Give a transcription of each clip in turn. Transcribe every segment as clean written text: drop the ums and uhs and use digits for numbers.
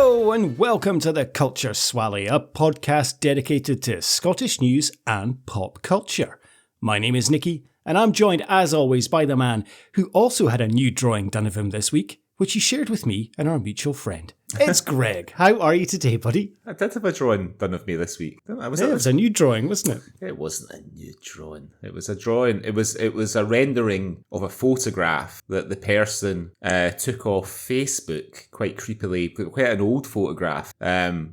Hello and welcome to the Culture Swally, a podcast dedicated to Scottish news and pop culture. My name is Nicky, and I'm joined as always by the man who also had a new drawing done of him this week, which he shared with me and our mutual friend. It's Greg. How are you today, buddy? I did have a drawing done of me this week. It was a new drawing, wasn't it? It wasn't a new drawing. It was a drawing. It was a rendering of a photograph that the person took off Facebook quite creepily, quite an old photograph,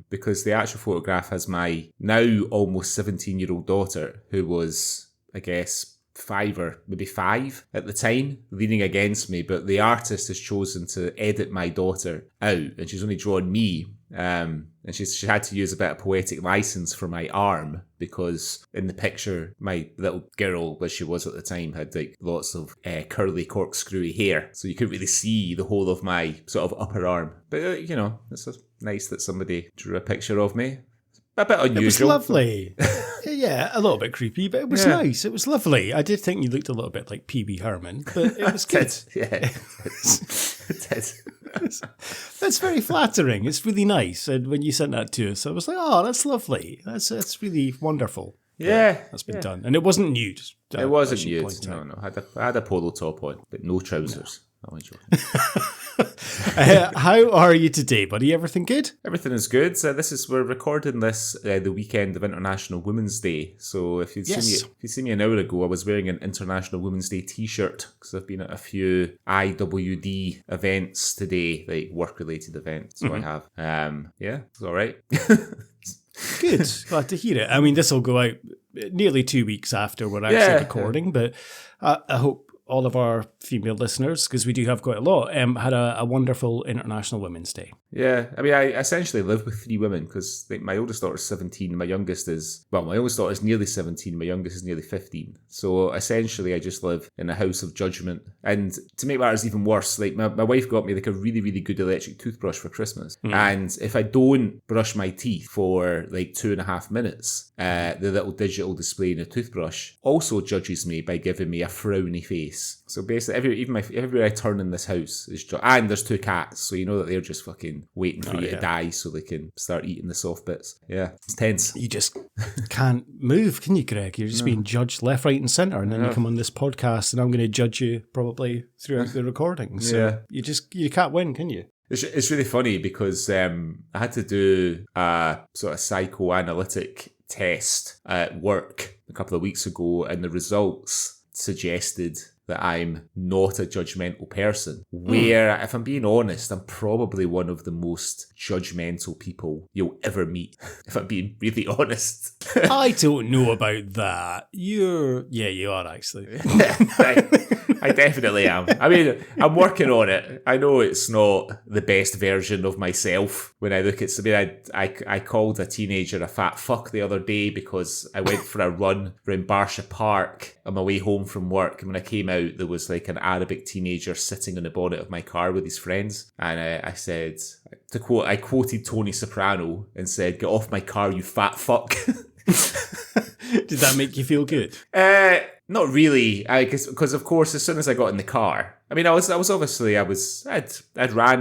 because the actual photograph has my now almost 17-year-old daughter, who was, I guess, 5 or maybe 5 at the time, leaning against me, but the artist has chosen to edit my daughter out, and she's only drawn me, and she had to use a bit of poetic license for my arm, because in the picture my little girl, as she was at the time, had like lots of curly corkscrewy hair, so you couldn't really see the whole of my sort of upper arm. But it's nice that somebody drew a picture of me. A bit unusual. It was lovely. Yeah, a little bit creepy, but it was nice. It was lovely. I did think you looked a little bit like P.B. Herman, but it was good. It did. That's very flattering. It's really nice. And when you sent that to us, I was like, oh, that's lovely. That's really wonderful. Yeah. That's been done. And it wasn't nude. It wasn't nude. No. I had a polo top on, but no trousers. No. How are you today, buddy? Everything good? Everything is good. We're recording this the weekend of International Women's Day. So if you'd seen me an hour ago, I was wearing an International Women's Day t-shirt because I've been at a few IWD events today, like work-related events. So I have. It's all right. Good. Glad to hear it. I mean, this will go out nearly 2 weeks after we're actually recording, but I hope all of our female listeners, because we do have quite a lot, had a wonderful International Women's Day. Yeah, I mean, I essentially live with 3 women because my oldest daughter is 17, my oldest daughter is nearly 17, my youngest is nearly 15. So essentially, I just live in a house of judgment. And to make matters even worse, like my wife got me like a really, really good electric toothbrush for Christmas. And if I don't brush my teeth for like 2.5 minutes, the little digital display in the toothbrush also judges me by giving me a frowny face. So basically, everywhere I turn in this house is and there's 2 cats, so you know that they're just fucking waiting for you to die so they can start eating the soft bits. Yeah, it's tense. You just can't move, can you, Greg? You're just being judged left, right, and centre, and then you come on this podcast, and I'm going to judge you probably throughout the recording. So you can't win, can you? It's really funny because I had to do a sort of psychoanalytic test at work a couple of weeks ago, and the results suggested that I'm not a judgmental person. Where, if I'm being honest, I'm probably one of the most judgmental people you'll ever meet, if I'm being really honest. I don't know about that. You are actually. I definitely am. I mean, I'm working on it. I know it's not the best version of myself when I look at something. I called a teenager a fat fuck the other day because I went for a run around Barsha Park on my way home from work, and when I came out, there was like an Arabic teenager sitting on the bonnet of my car with his friends, and I said, I quoted Tony Soprano and said, "Get off my car, you fat fuck." Did that make you feel good? Not really, because of course, as soon as I got in the car, I mean, I'd ran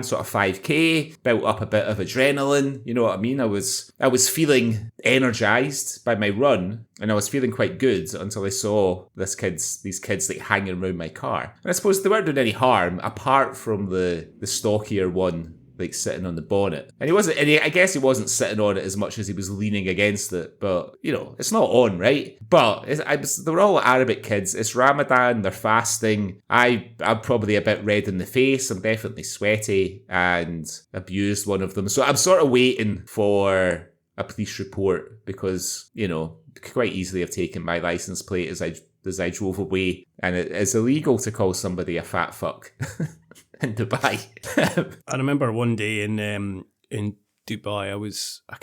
sort of 5k, built up a bit of adrenaline. You know what I mean? I was feeling energized by my run, and I was feeling quite good until I saw these kids like hanging around my car. And I suppose they weren't doing any harm apart from the stockier one, like sitting on the bonnet. And I guess he wasn't sitting on it as much as he was leaning against it, but it's not on, right? But they were all Arabic kids. It's Ramadan, they're fasting. I'm probably a bit red in the face. I'm definitely sweaty and abused one of them. So I'm sort of waiting for a police report because, quite easily have taken my license plate as I drove away. And it is illegal to call somebody a fat fuck. In Dubai. I remember one day in Dubai, I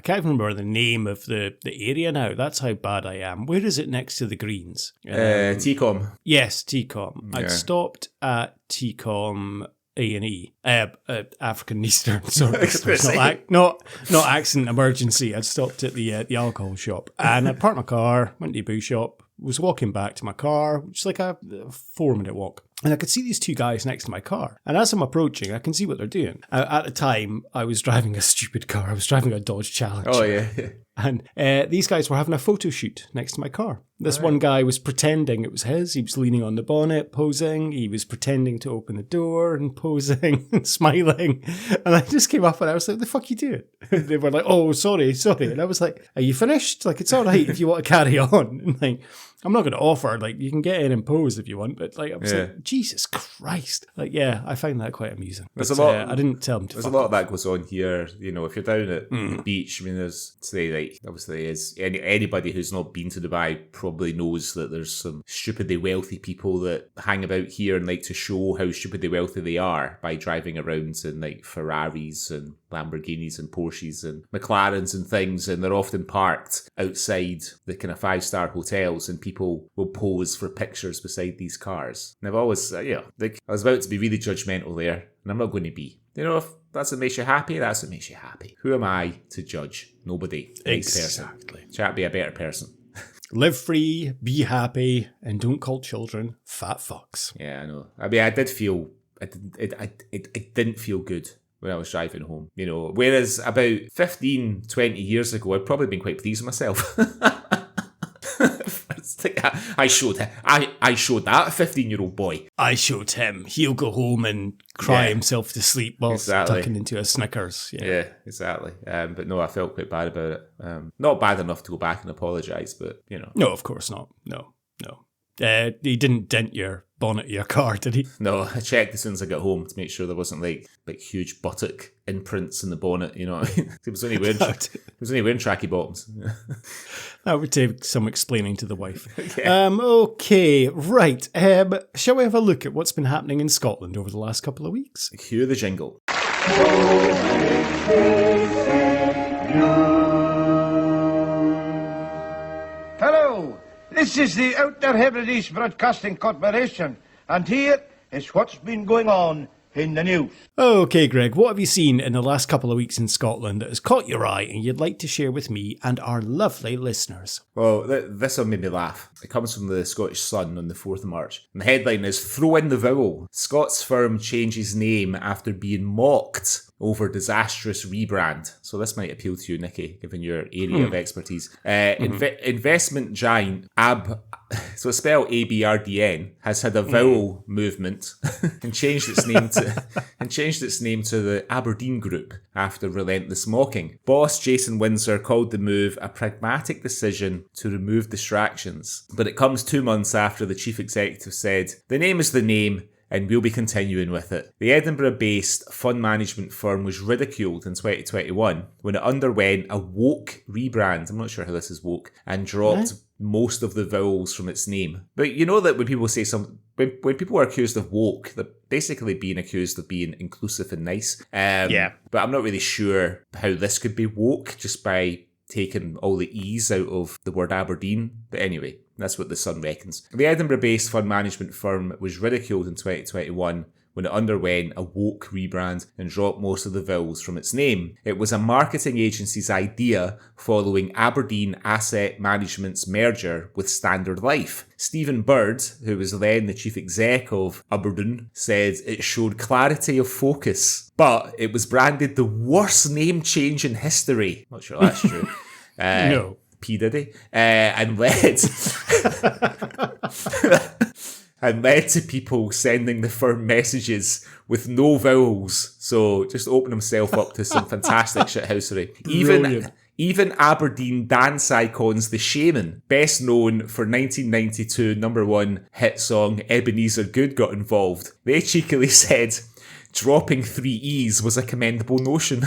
can't remember the name of the area now. That's how bad I am. Where is it next to the Greens? TCOM. Yes, TCOM. Yeah. I'd stopped at TCOM A&E, African Eastern Service. not accident emergency. I'd stopped at the alcohol shop, and I parked my car, went to the boo shop, was walking back to my car, which is like a 4-minute walk. And I could see these two guys next to my car. And as I'm approaching, I can see what they're doing. At the time, I was driving a stupid car. I was driving a Dodge Challenger. Oh, yeah. And these guys were having a photo shoot next to my car. This one guy was pretending it was his. He was leaning on the bonnet, posing. He was pretending to open the door and posing and smiling. And I just came up and I was like, "The fuck you doing?" And they were like, "Oh, sorry." And I was like, "Are you finished? Like, it's all right if you want to carry on." And like, I'm not going to offer, like, you can get in and pose if you want, but like, I was like, Jesus Christ. Like, yeah, I find that quite amusing. There's a lot. I didn't tell them to. There's a lot of that goes on here. You know, if you're down at the beach, I mean, there's, say, like, obviously, is anybody who's not been to Dubai probably knows that there's some stupidly wealthy people that hang about here and like to show how stupidly wealthy they are by driving around in like Ferraris and Lamborghinis and Porsches and McLarens and things, and they're often parked outside the kind of 5-star hotels, and people will pose for pictures beside these cars. And I've always, like, I was about to be really judgmental there, and I'm not going to be. You know, if that's what makes you happy, that's what makes you happy. Who am I to judge? Nobody. Exactly. Try to be a better person. Live free, be happy, and don't call children fat fucks. Yeah, I know. I mean, I did feel, it didn't feel good when I was driving home, you know, whereas about 15, 20 years ago, I'd probably been quite pleased with myself. I showed that 15-year-old boy. I showed him. He'll go home and cry himself to sleep whilst tucking into a Snickers. Yeah, exactly. But no, I felt quite bad about it. Not bad enough to go back and apologise, but, you know. No, of course not. No. He didn't dent your bonnet of your car, did he? No, I checked as soon as I got home to make sure there wasn't like huge buttock imprints in the bonnet, you know what I mean? He was only wearing tracky bottoms. That would take some explaining to the wife. Yeah. Okay, right. Shall we have a look at what's been happening in Scotland over the last couple of weeks? Cue the jingle. Hello, this is the Outer Hebrides Broadcasting Corporation, and here is what's been going on in the news. Okay, Greg, what have you seen in the last couple of weeks in Scotland that has caught your eye and you'd like to share with me and our lovely listeners? Well, this one made me laugh. It comes from the Scottish Sun on the 4th of March. And the headline is, "Throw in the vowel. Scots firm changes name after being mocked over disastrous rebrand." So this might appeal to you, Nikki, given your area of expertise. Investment giant so it's spelled ABRDN, has had a vowel movement and changed its name to the Aberdeen Group after relentless mocking. Boss Jason Windsor called the move a pragmatic decision to remove distractions, but it comes 2 months after the chief executive said, "The name is the name, and we'll be continuing with it." The Edinburgh-based fund management firm was ridiculed in 2021 when it underwent a woke rebrand. I'm not sure how this is woke, and dropped most of the vowels from its name. But you know that when people say when people are accused of woke, they're basically being accused of being inclusive and nice. But I'm not really sure how this could be woke just by taking all the E's out of the word Aberdeen. But anyway, that's what the Sun reckons. The Edinburgh-based fund management firm was ridiculed in 2021 when it underwent a woke rebrand and dropped most of the vowels from its name. It was a marketing agency's idea following Aberdeen Asset Management's merger with Standard Life. Stephen Bird, who was then the chief exec of Aberdeen, said it showed clarity of focus, but it was branded the worst name change in history. Not sure that's true. No. P. Diddy. And led to people sending the firm messages with no vowels. So just open himself up to some fantastic shithousery. Even Aberdeen dance icons The Shaman, best known for 1992 #1 hit song Ebenezer Good, got involved. They cheekily said dropping 3 E's was a commendable notion.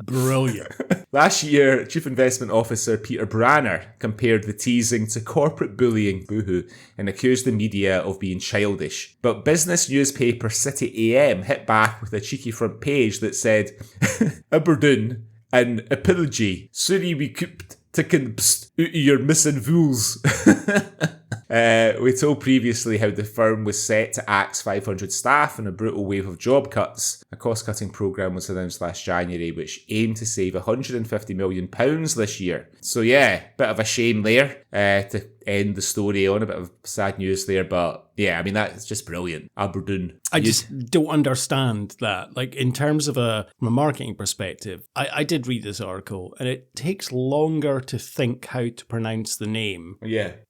Brilliant. Last year, Chief Investment Officer Peter Branner compared the teasing to corporate bullying, boohoo, and accused the media of being childish. But business newspaper City AM hit back with a cheeky front page that said, "Aberdeen, an apology. Sorry we kept ticking out of your missing fools." We told previously how the firm was set to axe 500 staff in a brutal wave of job cuts. A cost-cutting programme was announced last January, which aimed to save £150 million this year. So yeah, bit of a shame there to end the story on, a bit of sad news there, but yeah, I mean, that's just brilliant. Aberdeen. I just don't understand that. Like, in terms of from a marketing perspective, I did read this article, and it takes longer to think how to pronounce the name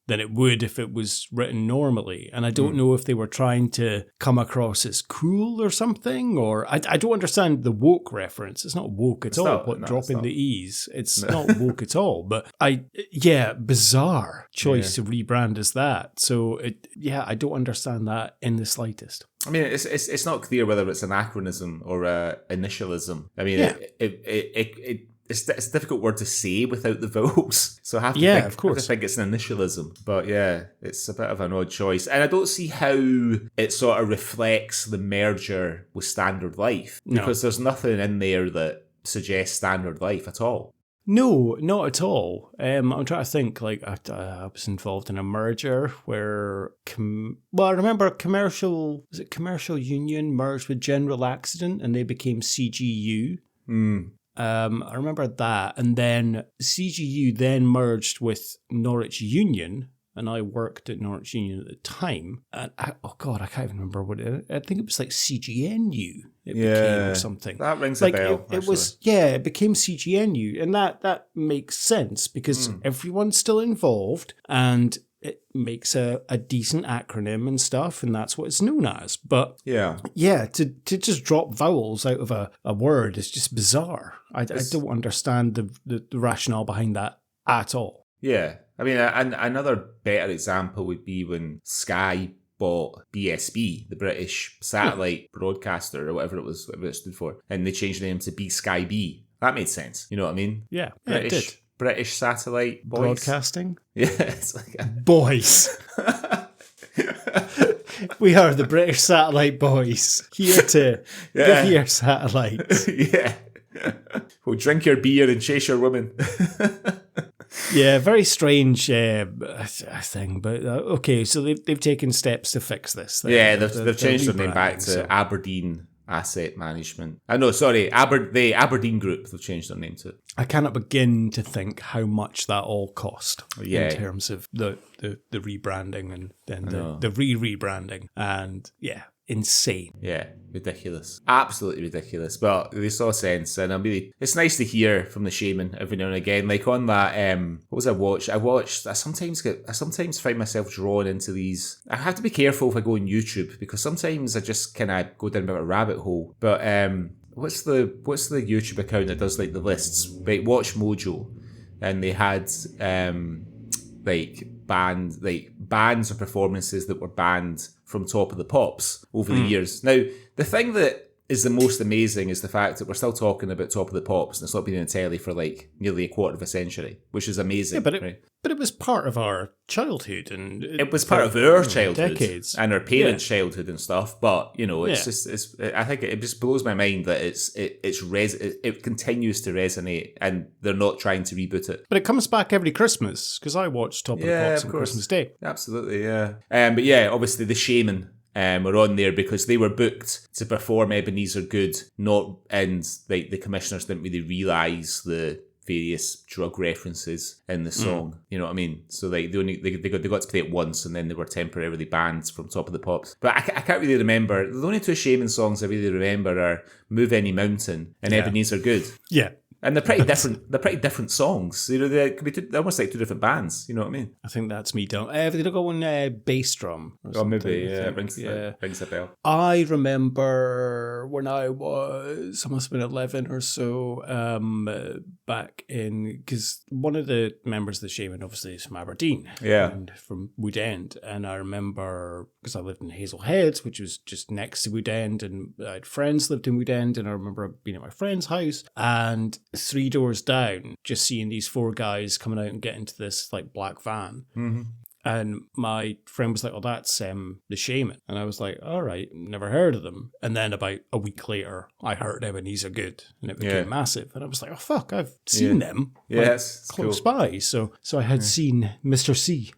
than it would if it was written normally. And I don't know if they were trying to come across as cool or something, or I don't understand the woke reference. It's not woke at all. Dropping the E's. It's not woke at all. But bizarre choice to rebrand as that. So I don't understand that in the slightest. I mean, it's not clear whether it's an acronym or a initialism. I mean, it's a difficult word to say without the vowels. So I have to think it's an initialism. But yeah, it's a bit of an odd choice. And I don't see how it sort of reflects the merger with Standard Life. Because there's nothing in there that suggests Standard Life at all. No, not at all. I'm trying to think, like, I was involved in a merger where, I remember Commercial Union merged with General Accident and they became CGU. I remember that. And then CGU then merged with Norwich Union, and I worked at Norwich Union at the time. And I can't even remember I think it was like CGNU. It became or something. That rings a bell. It became CGNU, and that makes sense because everyone's still involved, and it makes a decent acronym and stuff, and that's what it's known as. But to just drop vowels out of a word is just bizarre. I don't understand the rationale behind that at all. Yeah. I mean, another better example would be when Sky bought BSB, the British satellite broadcaster, or whatever it stood for, and they changed the name to B Sky B. That made sense. You know what I mean? Yeah, it did. British satellite boys. Broadcasting? Yeah, it's like boys. We are the British satellite boys, here to give your satellites. Yeah. We'll drink your beer and chase your women. Yeah, very strange thing, but okay. So they've taken steps to fix this. They've changed their name back to Aberdeen Asset Management. The Aberdeen Group. They've changed their name to. I cannot begin to think how much that all cost in terms of the rebranding and then the rebranding, and insane. Yeah, ridiculous. Absolutely ridiculous. But they saw sense, and it's nice to hear from the shaman every now and again. Like on that, what was I watched? I sometimes find myself drawn into these. I have to be careful if I go on YouTube, because sometimes I just kind of go down a bit of a rabbit hole. But what's the YouTube account that does like the lists? Like Watch Mojo, and they had bands or performances that were banned from Top of the Pops over the years. Now, the thing that is the most amazing is the fact that we're still talking about Top of the Pops, and it's not been in the telly for like nearly a quarter of a century, which is amazing. Yeah, but it was part of our childhood, and it was part of our childhood, decades, and our parents' childhood and stuff. But I think it just blows my mind that it continues to resonate, and they're not trying to reboot it. But it comes back every Christmas because I watch Top of the Pops on Christmas Day. Absolutely, yeah. But yeah, obviously the Shaman were on there because they were booked to perform Ebenezer Good, and the commissioners didn't really realise the various drug references in the song. You know what I mean? So they got to play it once, and then they were temporarily banned from Top of the Pops. But I can't really remember. The only two Shaman songs I really remember are Move Any Mountain and Ebenezer Good. Yeah. And they're pretty different. They're pretty different songs. You know, they could be they're almost like two different bands. You know what I mean? I think that's me done. Have they got one bass drum? Or maybe. Yeah, rings a bell. I remember when I must have been 11 or so. Back in, because one of the members of the Shaman obviously is from Aberdeen, and from Wood End, and I remember because I lived in Hazel Heads, which was just next to Wood End, and I had friends lived in Wood End, and I remember being at my friend's house, and 3 doors down, just seeing these 4 guys coming out and getting into this like black van. And my friend was like, oh, that's The Shaman. And I was like, all right, never heard of them. And then about a week later, I heard Ebenezer Good, and it became massive. And I was like, oh, fuck, I've seen them. Yes, close by. So I had seen Mr. C,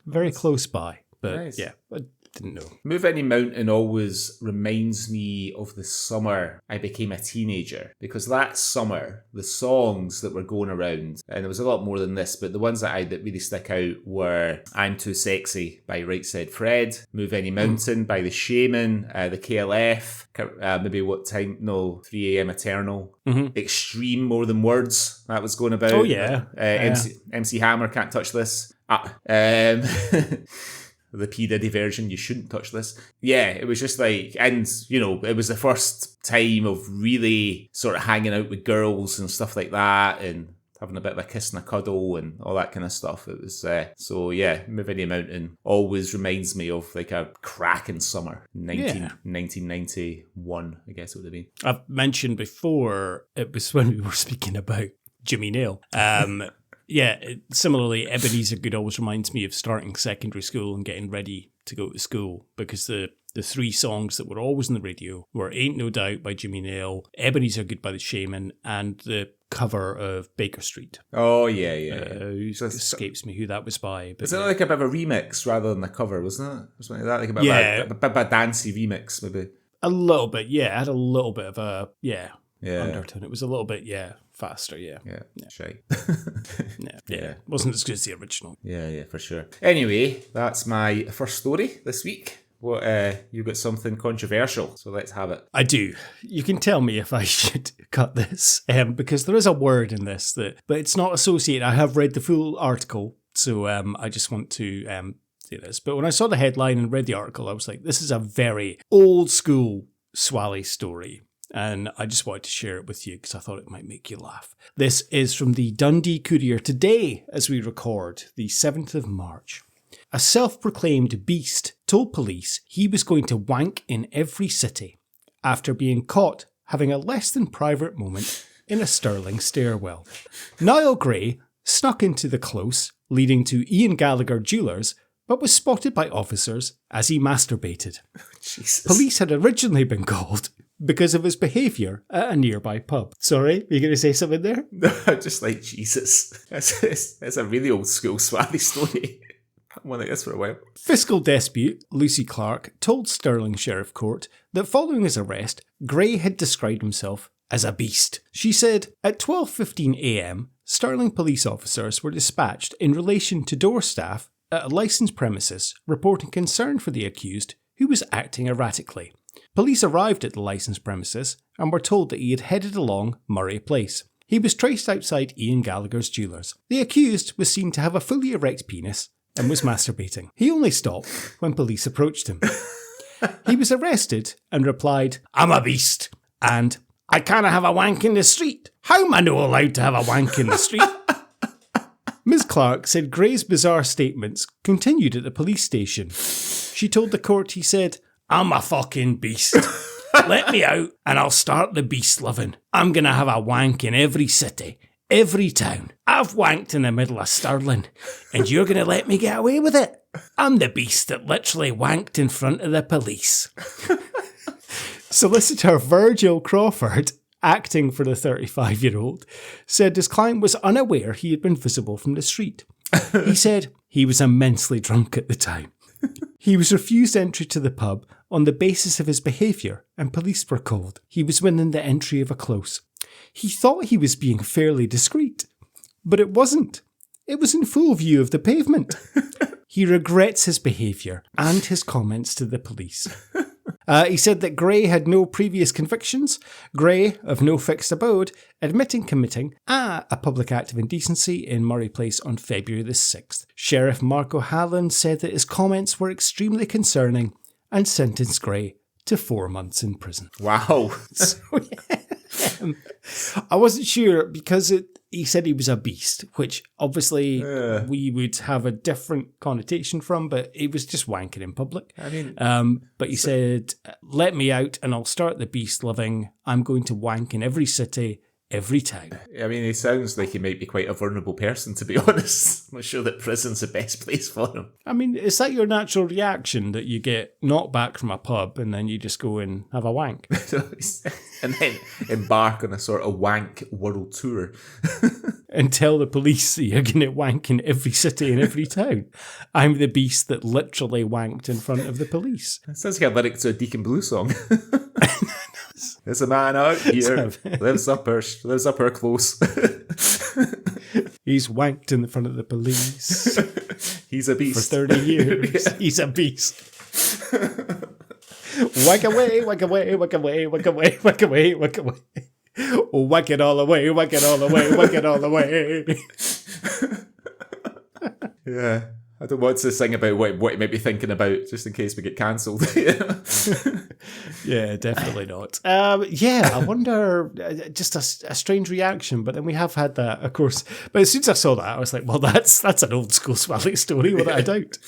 very close by. But nice. I didn't know. Move Any Mountain always reminds me of the summer I became a teenager, because that summer, the songs that were going around, and there was a lot more than this, but the ones that really stick out were I'm Too Sexy by Right Said Fred, Move Any Mountain by The Shaman, the KLF, maybe 3 AM Eternal, Extreme More Than Words, that was going about. Oh, yeah. MC Hammer, Can't Touch This. The P. Diddy version, You Shouldn't Touch This. Yeah, it was just like, and, it was the first time of really sort of hanging out with girls and stuff like that, and having a bit of a kiss and a cuddle and all that kind of stuff. It was, Move Any Mountain always reminds me of like a cracking summer. 1991, I guess it would have been. I've mentioned before, it was when we were speaking about Jimmy Nail. Similarly, Ebenezer Good always reminds me of starting secondary school and getting ready to go to school, because the three songs that were always on the radio were Ain't No Doubt by Jimmy Nail, Ebenezer Good by The Shaman, and the cover of Baker Street. Oh, yeah. Escapes me who that was by. But was it like a bit of a remix rather than a cover, wasn't it? Or something like that? Like a bit of a dancey remix, maybe? A little bit, yeah. It had a little bit of a, undertone. It was a little bit, faster, Shy. Yeah. Wasn't as good as the original. Yeah, for sure. Anyway, that's my first story this week. What, you got something controversial, so let's have it. I do. You can tell me if I should cut this, because there is a word in this but it's not associated. I have read the full article, so I just want to say this. But when I saw the headline and read the article, I was like, this is a very old school Swally story. And I just wanted to share it with you because I thought it might make you laugh. This is from the Dundee Courier today, as we record, the 7th of March. A self-proclaimed beast told police he was going to wank in every city after being caught having a less than private moment in a Stirling stairwell. Niall Gray snuck into the close leading to Ian Gallagher Jewellers, but was spotted by officers as he masturbated. Jesus. Police had originally been called because of his behaviour at a nearby pub. Sorry, were you going to say something there? No, just like, Jesus. That's a really old school Swally story. One like this for a while. Fiscal despot Lucy Clark told Stirling Sheriff Court that following his arrest, Gray had described himself as a beast. She said, at 12:15 a.m, Stirling police officers were dispatched in relation to door staff at a licensed premises reporting concern for the accused who was acting erratically. Police arrived at the licensed premises and were told that he had headed along Murray Place. He was traced outside Ian Gallagher's Jewellers. The accused was seen to have a fully erect penis and was masturbating. He only stopped when police approached him. He was arrested and replied, I'm a beast, and I can't have a wank in the street. How am I no allowed to have a wank in the street? Ms. Clark said Gray's bizarre statements continued at the police station. She told the court he said, I'm a fucking beast. Let me out and I'll start the beast loving. I'm going to have a wank in every city, every town. I've wanked in the middle of Stirling and you're going to let me get away with it. I'm the beast that literally wanked in front of the police. Solicitor Virgil Crawford, acting for the 35-year-old, said his client was unaware he had been visible from the street. He said he was immensely drunk at the time. He was refused entry to the pub on the basis of his behaviour and police were called. He was within the entry of a close. He thought he was being fairly discreet, but it wasn't. It was in full view of the pavement. He regrets his behaviour and his comments to the police. He said that Gray had no previous convictions. Gray, of no fixed abode, admitting committing a public act of indecency in Murray Place on February the 6th. Sheriff Mark O'Halloran said that his comments were extremely concerning and sentenced Gray to 4 months in prison. Wow. So, yeah. I wasn't sure because he said he was a beast, which obviously we would have a different connotation from, but he was just wanking in public. I mean, but he said, let me out and I'll start the beast loving. I'm going to wank in every city, every time. I mean, he sounds like he might be quite a vulnerable person, to be honest. I'm not sure that prison's the best place for him. I mean, is that your natural reaction that you get knocked back from a pub and then you just go and have a wank? And then embark on a sort of wank world tour. And tell the police that you're going to wank in every city and every town. I'm the beast that literally wanked in front of the police. It sounds like a lyric to a Deacon Blue song. There's a man out here, lives up her close. He's wanked in the front of the police. He's a beast. For 30 years. Yeah. He's a beast. Whack away, whack away, whack away, whack away, whack away, whack away. Oh, whack it all away, whack it all away, whack it all away. Yeah. I don't want to sing about what you might be thinking about, just in case we get cancelled. Yeah, definitely not. Yeah, I wonder, just a strange reaction, but then we have had that, of course. But as soon as I saw that, I was like, well, that's an old school Swally story, without a doubt.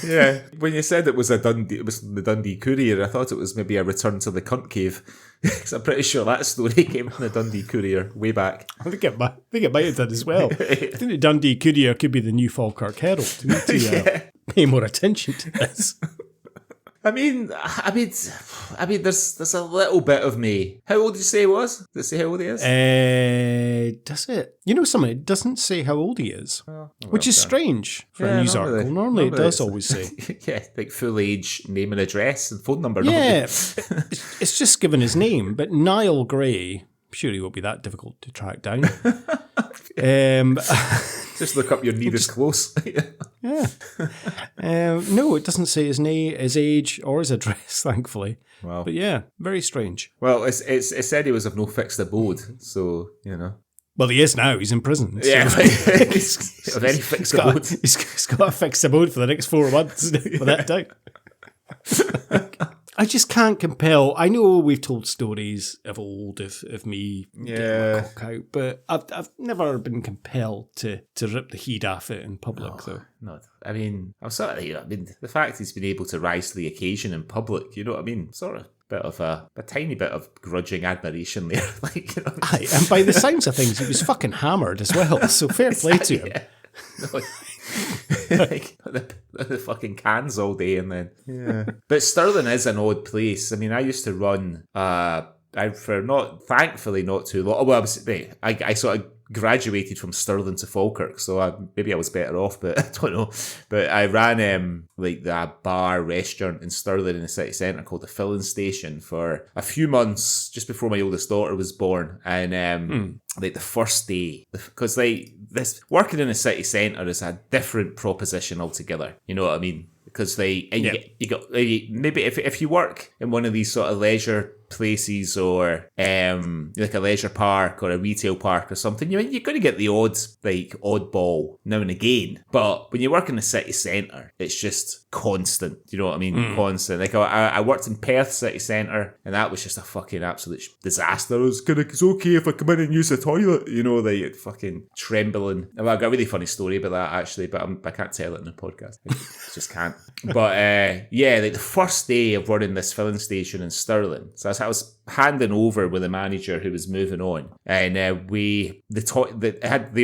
Yeah. When you said it was the Dundee Courier, I thought it was maybe a return to the cunt cave. Because I'm pretty sure that story came from the Dundee Courier way back. I think it might have done as well. I think the Dundee Courier could be the new Falkirk Herald. We need to pay more attention to this. I mean, there's a little bit of me. How old did you say he was? Does it say how old he is? Does it? You know something, it doesn't say how old he is. Oh, well, which is strange for a news article. Normally it does always say. Yeah, like full age, name and address and phone number. Yeah, it's just given his name. But Niall Gray, I'm sure he won't be that difficult to track down. Just look up your nearest close. Yeah. No, it doesn't say his name, his age, or his address, thankfully. Wow. But yeah, very strange. Well, it said he was of no fixed abode, so, you know. Well, he is now. He's in prison. So. Yeah, he's a very fixed abode. He's got a fixed abode for the next 4 months, without doubt. I just can't compel. I know we've told stories of old of me getting my cock out, but I've never been compelled to rip the heat off it in public. No, I mean, I'm sort of, I mean, the fact he's been able to rise to the occasion in public, you know what I mean? Sort of bit of a tiny bit of grudging admiration there. Like, you know, aye, and by the sounds of things, he was fucking hammered as well. So fair play to him. Yeah. No, like the fucking cans all day and then. Yeah. But Stirling is an odd place. I mean, I used to run thankfully not too long. Well, I sort of graduated from Stirling to Falkirk, so maybe I was better off, but I don't know. But I ran like the bar restaurant in Stirling in the city centre called the Filling Station for a few months just before my oldest daughter was born, and like the first day, because like this working in a city centre is a different proposition altogether. You know what I mean? Because you got maybe if you work in one of these sort of leisure places or like a leisure park or a retail park or something, you're going to get the oddball now and again. But when you work in the city centre, it's just constant. You know what I mean? Constant. Like I worked in Perth city centre, and that was just a fucking absolute disaster. It's okay if I come in and use the toilet. You know, they fucking trembling. Well, I've got a really funny story about that actually, but I can't tell it in the podcast. I just can't. But yeah, like the first day of running this filling station in Stirling, so I was handing over with a manager who was moving on, and the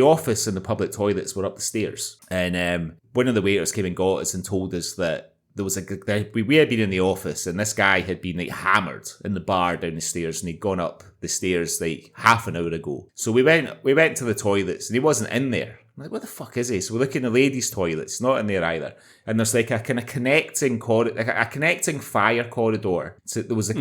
office and the public toilets were up the stairs, and one of the waiters came and got us and told us that there was we had been in the office and this guy had been like hammered in the bar down the stairs, and he'd gone up the stairs like half an hour ago. So we went to the toilets and he wasn't in there. I'm like, what the fuck is he? So we look in the ladies' toilets, not in there either. And there's like a kind of connecting fire corridor. So there was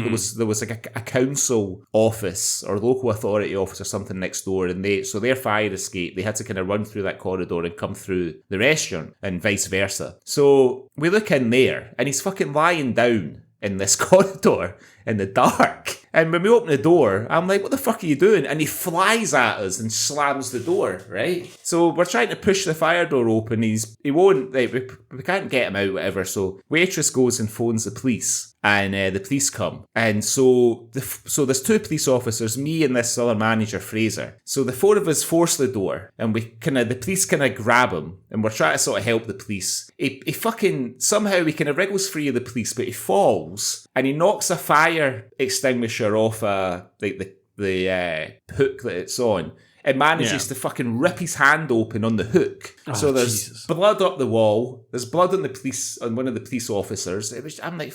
like a council office or local authority office or something next door, and their fire escape, they had to kind of run through that corridor and come through the restaurant and vice versa. So we look in there and he's fucking lying down in this corridor in the dark. And when we open the door, I'm like, what the fuck are you doing? And he flies at us and slams the door, right? So we're trying to push the fire door open. He won't, like, we can't get him out, whatever. So waitress goes and phones the police. and the police come. And so there's two police officers, me and this other manager, Fraser. So the four of us force the door, and the police kind of grab him, and we're trying to sort of help the police. He fucking, somehow he kind of wriggles free of the police, but he falls, and he knocks a fire extinguisher off the hook that it's on. It manages to fucking rip his hand open on the hook. So there's blood up the wall. There's blood on one of the police officers. I'm like,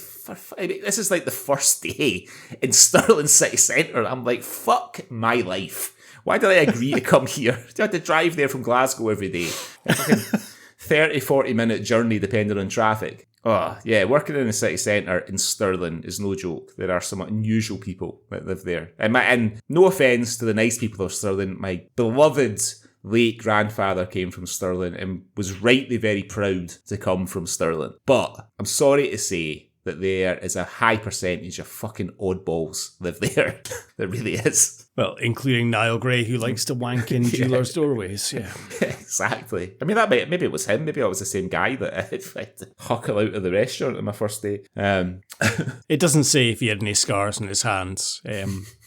this is like the first day in Stirling City Centre. I'm like, fuck my life. Why did I agree to come here? I had to drive there from Glasgow every day. A fucking 30, 40 minute journey depending on traffic. Oh, yeah, working in the city centre in Stirling is no joke. There are some unusual people that live there. And no offence to the nice people of Stirling, my beloved late grandfather came from Stirling and was rightly very proud to come from Stirling. But I'm sorry to say that there is a high percentage of fucking oddballs live there. There really is. Well, including Niall Gray, who likes to wank in jewellers' doorways. Yeah, exactly. I mean, maybe it was him. Maybe I was the same guy that I had to huckle out of the restaurant on my first day. It doesn't say if he had any scars on his hands,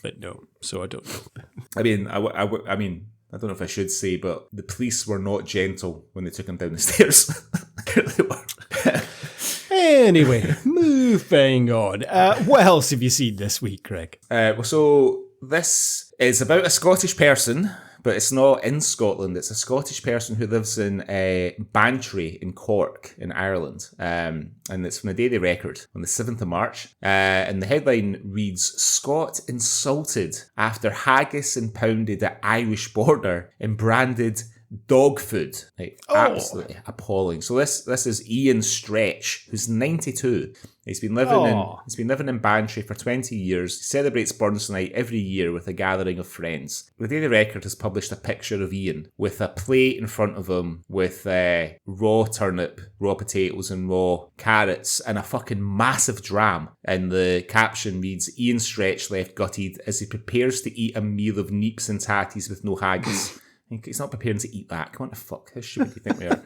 but no, so I don't know. I mean, I mean, I don't know if I should say, but the police were not gentle when they took him down the stairs. They were. Anyway, moving on. What else have you seen this week, Greg? So this is about a Scottish person, but it's not in Scotland. It's a Scottish person who lives in Bantry in Cork in Ireland. And it's from the Daily Record on the 7th of March. And the headline reads, Scot insulted after haggis impounded at Irish border and branded dog food. Like, absolutely appalling. So this is Ian Stretch, who's 92. He's been living in Bantry for 20 years. He celebrates Burns Night every year with a gathering of friends. The Daily Record has published a picture of Ian with a plate in front of him with raw turnip, raw potatoes and raw carrots and a fucking massive dram. And the caption reads, Ian Stretch left gutted as he prepares to eat a meal of neeps and tatties with no haggis. He's not preparing to eat that. What the fuck? How stupid do you think we are?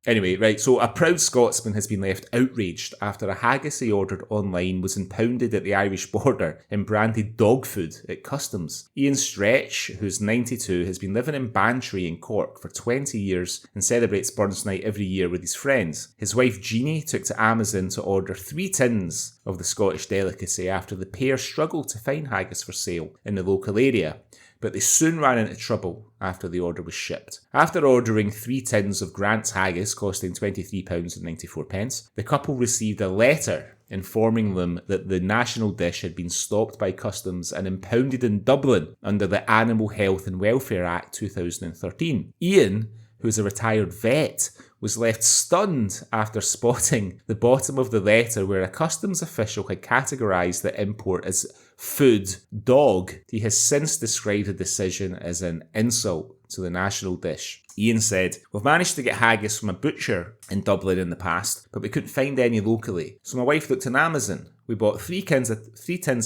Anyway, right, so a proud Scotsman has been left outraged after a haggis he ordered online was impounded at the Irish border and branded dog food at customs. Ian Stretch, who's 92, has been living in Bantry in Cork for 20 years and celebrates Burns Night every year with his friends. His wife Jeannie took to Amazon to order 3 tins of the Scottish delicacy after the pair struggled to find haggis for sale in the local area, but they soon ran into trouble after the order was shipped. After ordering 3 tins of Grant's haggis costing £23.94, the couple received a letter informing them that the national dish had been stopped by customs and impounded in Dublin under the Animal Health and Welfare Act 2013. Ian, who is a retired vet, was left stunned after spotting the bottom of the letter where a customs official had categorised the import as food dog. He has since described the decision as an insult to the national dish. Ian said, "We've managed to get haggis from a butcher in Dublin in the past, but we couldn't find any locally. So my wife looked on Amazon. We bought 3 tins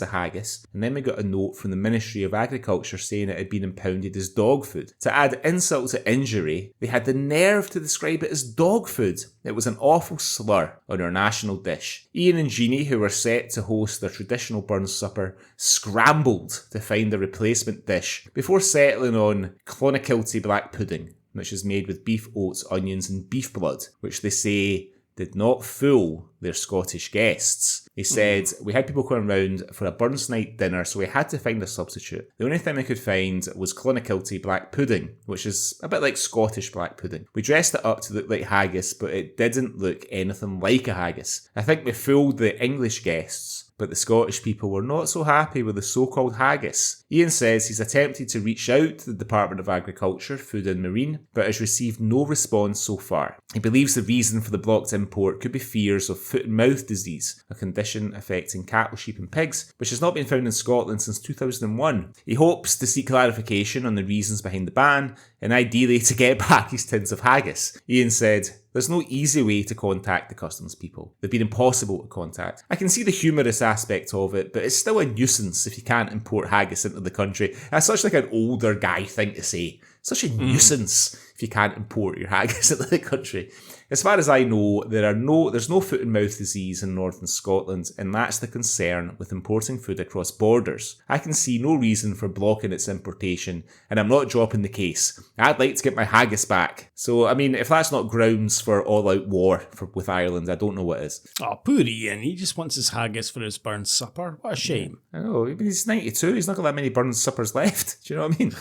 of haggis, and then we got a note from the Ministry of Agriculture saying it had been impounded as dog food. To add insult to injury, they had the nerve to describe it as dog food. It was an awful slur on our national dish." Ian and Jeannie, who were set to host their traditional Burns supper, scrambled to find a replacement dish before settling on Clonakilty black pudding, which is made with beef, oats, onions and beef blood, which they say did not fool their Scottish guests. He said, "We had people coming round for a Burns Night dinner, so we had to find a substitute. The only thing we could find was Clonakilty black pudding, which is a bit like Scottish black pudding. We dressed it up to look like haggis, but it didn't look anything like a haggis. I think we fooled the English guests, but the Scottish people were not so happy with the so-called haggis." Ian says he's attempted to reach out to the Department of Agriculture, Food and Marine, but has received no response so far. He believes the reason for the blocked import could be fears of foot and mouth disease, a condition affecting cattle, sheep and pigs, which has not been found in Scotland since 2001. He hopes to seek clarification on the reasons behind the ban, and ideally to get back his tins of haggis. Ian said, "There's no easy way to contact the customs people. They've been impossible to contact. I can see the humorous aspect of it, but it's still a nuisance if you can't import haggis into the country." That's such like an older guy thing to say. Such a nuisance. if you can't import your haggis into the country. As far as I know, there's no foot and mouth disease in northern Scotland, and that's the concern with importing food across borders. I can see no reason for blocking its importation, and I'm not dropping the case. I'd like to get my haggis back. So, I mean, if that's not grounds for all-out war with Ireland, I don't know what is. Oh, poor Ian. He just wants his haggis for his burn supper. What a shame. I know. He's 92. He's not got that many burn suppers left. Do you know what I mean?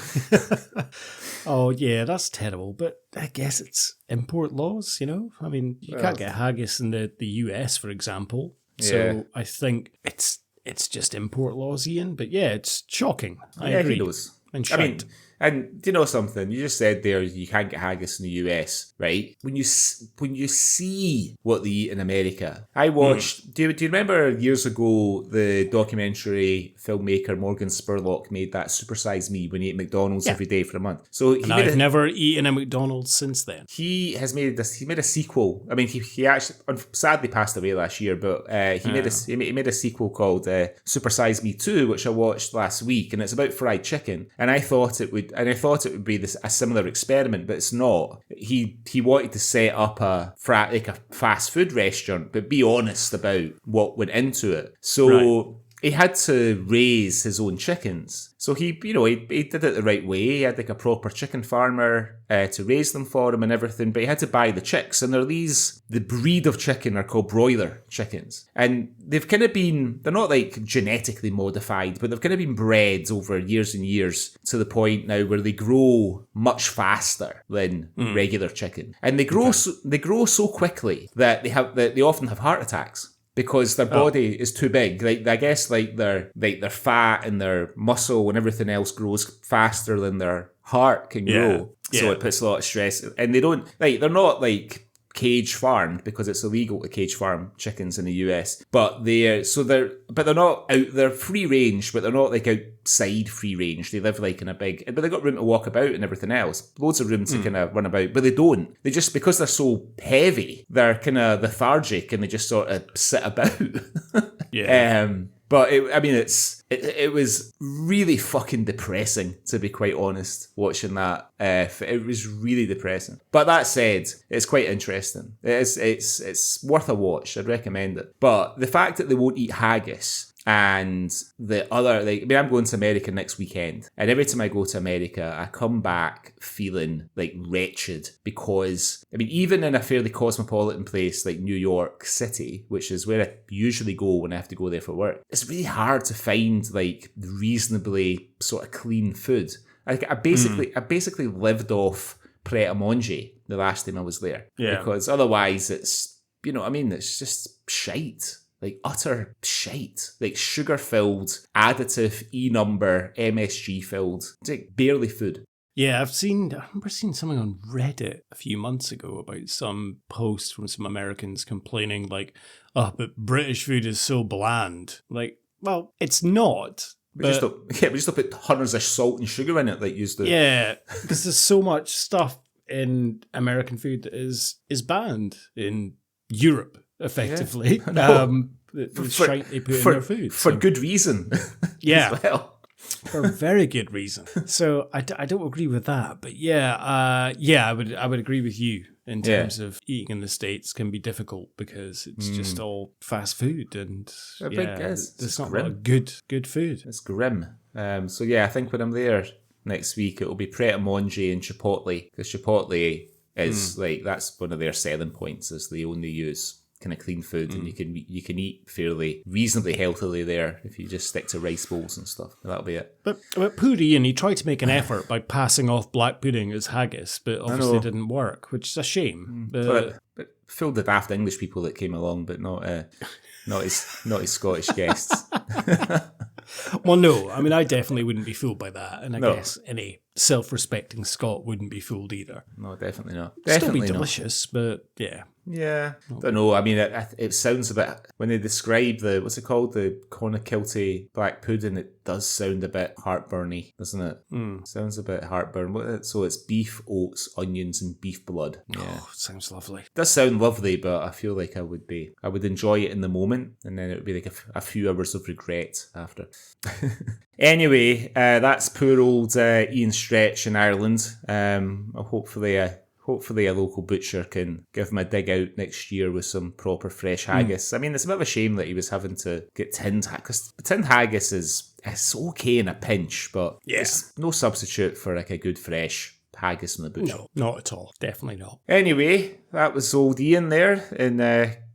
Oh, yeah, that's terrible. But I guess it's import laws, you know? I mean, you can't get haggis in the US, for example. So I think it's just import laws, Ian. But yeah, it's shocking. I agree. He knows. And I mean, and do you know something? You just said there you can't get haggis in the US, right? When you see what they eat in America, I watched. Do you remember years ago the documentary filmmaker Morgan Spurlock made that Super Size Me when he ate McDonald's every day for a month? So I've never eaten a McDonald's since then. He has made this. He made a sequel. I mean, he actually sadly passed away last year, but he made a sequel called Super Size Me 2, which I watched last week, and it's about fried chicken. And I thought it would be a similar experiment, but it's not. He wanted to set up a fast food restaurant, but be honest about what went into it. So he had to raise his own chickens. So he did it the right way. He had like a proper chicken farmer to raise them for him and everything, but he had to buy the chicks. And the breed of chicken are called broiler chickens. And they've kind of they're not like genetically modified, but they've kind of been bred over years and years to the point now where they grow much faster than regular chicken. And they grow so quickly that they often have heart attacks. Because their body is too big. Like, I guess their fat and their muscle and everything else grows faster than their heart can grow. Yeah. So it puts a lot of stress. And they're not like cage farmed because it's illegal to cage farm chickens in the US. But they're not out, they're free range, but they're not like outside free range. They live like in a big, but they've got room to walk about and everything else. Loads of room to kind of run about, but they don't. They just, because they're so heavy, they're kind of lethargic and they just sort of sit about. But it was really fucking depressing, to be quite honest, watching that. It was really depressing. But that said, it's quite interesting. It's worth a watch. I'd recommend it. But the fact that they won't eat haggis and the other, I'm going to America next weekend, and every time I go to America, I come back feeling like wretched because, even in a fairly cosmopolitan place like New York City, which is where I usually go when I have to go there for work, it's really hard to find like reasonably sort of clean food. I basically lived off Pret a Manger the last time I was there, because otherwise it's, it's just shite. Like utter shite, like sugar-filled, additive, E-number, MSG-filled, it's like barely food. Yeah, I remember seeing something on Reddit a few months ago about some posts from some Americans complaining like, but British food is so bland. Like, well, it's not. We just don't put hundreds of salt and sugar in it like used to. Yeah, because there's so much stuff in American food that is banned in Europe. Effectively, for good reason. Yeah, as well. For a very good reason. So I don't agree with that, but I would agree with you in terms of eating in the States can be difficult because it's just all fast food and it's not a lot of good food. It's grim. So I think when I'm there next week, it'll be Pret a Manger and Chipotle, because Chipotle is that's one of their selling points, is they only use kind of clean food, and you can eat fairly reasonably healthily there if you just stick to rice bowls and stuff. That'll be it. But Puri, and he tried to make an effort by passing off black pudding as haggis, but obviously it didn't work, which is a shame. But filled the daft English people that came along, but not his Scottish guests. Well, no, I definitely wouldn't be fooled by that, and I guess any self-respecting Scot wouldn't be fooled either. No, definitely not. Still be delicious, but yeah. Yeah, don't know. It sounds a bit, when they describe what's it called, the Clonakilty black pudding, it does sound a bit heartburny, doesn't it? Sounds a bit heartburn. So it's beef, oats, onions, and beef blood. Yeah, sounds lovely. Does sound lovely, but I feel like I would enjoy it in the moment, and then it would be like a few hours of regret after. Anyway, that's poor old Ian's stretch in Ireland. Hopefully a local butcher can give him a dig out next year with some proper fresh haggis. I mean, it's a bit of a shame that he was having to get tinned haggis. Tinned haggis is okay in a pinch, but it's no substitute for like a good fresh haggis from the butcher. No, not at all. Definitely not. Anyway, that was old Ian there in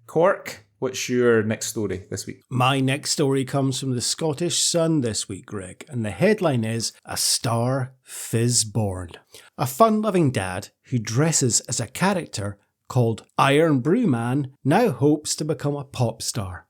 Cork. What's your next story this week? My next story comes from the Scottish Sun this week, Greg, and the headline is A Star Fizz Born. A fun-loving dad who dresses as a character called Iron Brew Man now hopes to become a pop star.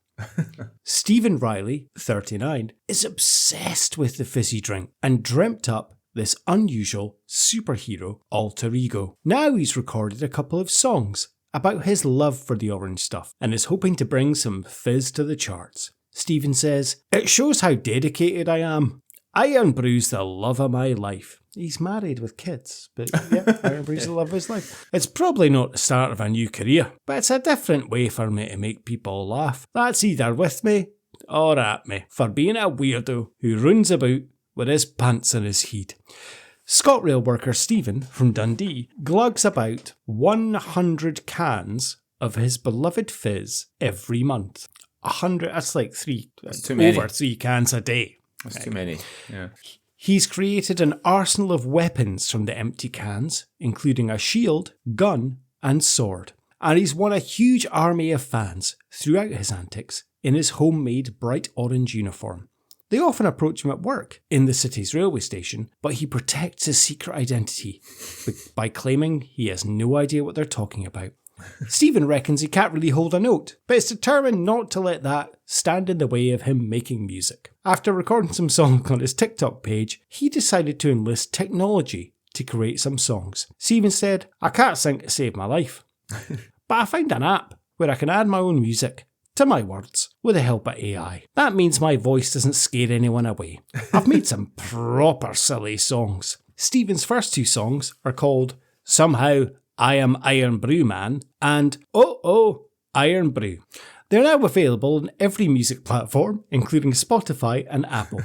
Stephen Riley, 39, is obsessed with the fizzy drink and dreamt up this unusual superhero alter ego. Now he's recorded a couple of songs about his love for the orange stuff and is hoping to bring some fizz to the charts. Stephen says, "It shows how dedicated I am. Iron Brew's the love of my life." He's married with kids, but yeah, Iron Brew's the love of his life. "It's probably not the start of a new career, but it's a different way for me to make people laugh. That's either with me or at me for being a weirdo who runs about with his pants in his head." ScotRail worker Stephen from Dundee glugs about 100 cans of his beloved fizz every month. 100, that's like over 3 cans a day. That's too many, yeah. He's created an arsenal of weapons from the empty cans, including a shield, gun and sword. And he's won a huge army of fans throughout his antics in his homemade bright orange uniform. They often approach him at work in the city's railway station, but he protects his secret identity by claiming he has no idea what they're talking about. Stephen reckons he can't really hold a note, but is determined not to let that stand in the way of him making music. After recording some songs on his TikTok page, he decided to enlist technology to create some songs. Stephen said, "I can't sing to save my life, but I found an app where I can add my own music to my words with the help of AI. That means my voice doesn't scare anyone away. I've made some proper silly songs." Stephen's first 2 songs are called Somehow I Am Iron Brew Man and Oh Iron Brew. They're now available on every music platform, including Spotify and Apple.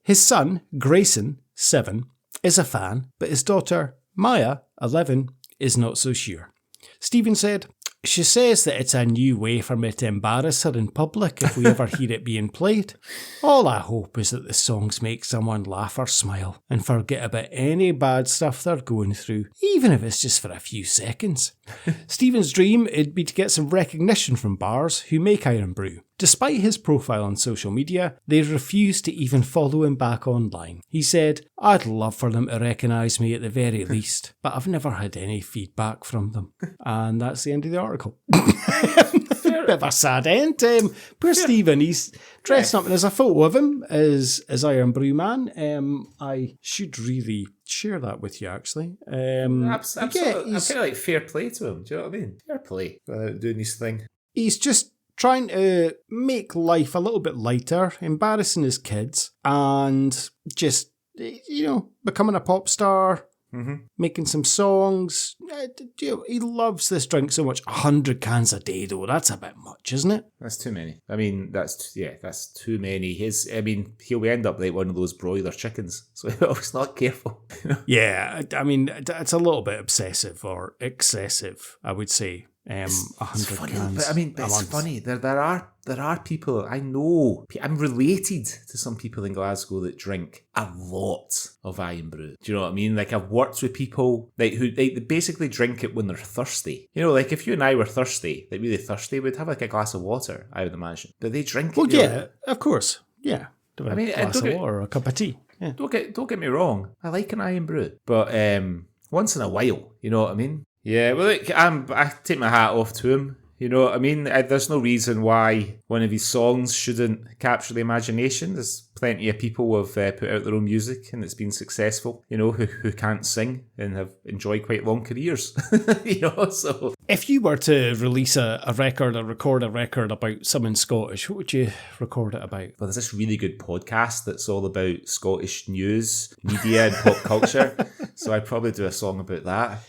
His son, Grayson, 7, is a fan, but his daughter, Maya, 11, is not so sure. Stephen said, "She says that it's a new way for me to embarrass her in public if we ever hear it being played. All I hope is that the songs make someone laugh or smile and forget about any bad stuff they're going through, even if it's just for a few seconds." Stephen's dream would be to get some recognition from bars who make Iron Brew. Despite his profile on social media, they refuse to even follow him back online. He said, "I'd love for them to recognise me at the very least, but I've never had any feedback from them." And that's the end of the article. Bit of a sad end. Poor Stephen, he's dressed up, and there's a photo of him as Iron Brew Man. I should really share that with you, actually. Absolutely. I'm kind of like fair play to him. Do you know what I mean? Fair play. Doing his thing. He's just trying to make life a little bit lighter, embarrassing his kids, and just, becoming a pop star. Mm-hmm. Making some songs. He loves this drink so much. 100 cans a day, though. That's a bit much, isn't it? That's too many. I mean, that's too many. He'll end up like one of those broiler chickens. So he's not careful. Yeah, I mean, it's a little bit obsessive or excessive, I would say. 100 funny, cans. But I mean, it's funny. There are people I know. I'm related to some people in Glasgow that drink a lot of Iron Brew. Do you know what I mean? Like, I've worked with people who they basically drink it when they're thirsty. Like if you and I were thirsty, like really thirsty, we'd have like a glass of water, I would imagine. But they drink it. Well, yeah, of course. Yeah. I mean, a glass of water or a cup of tea. Yeah. Don't get me wrong. I like an Iron Brew, but once in a while, you know what I mean? Yeah, well, look, I take my hat off to him. You know what I mean? There's no reason why one of his songs shouldn't capture the imagination. There's plenty of people who have put out their own music and it's been successful, who can't sing and have enjoyed quite long careers, so... If you were to release a record or record a record about someone Scottish, what would you record it about? Well, there's this really good podcast that's all about Scottish news, media and pop culture, so I'd probably do a song about that.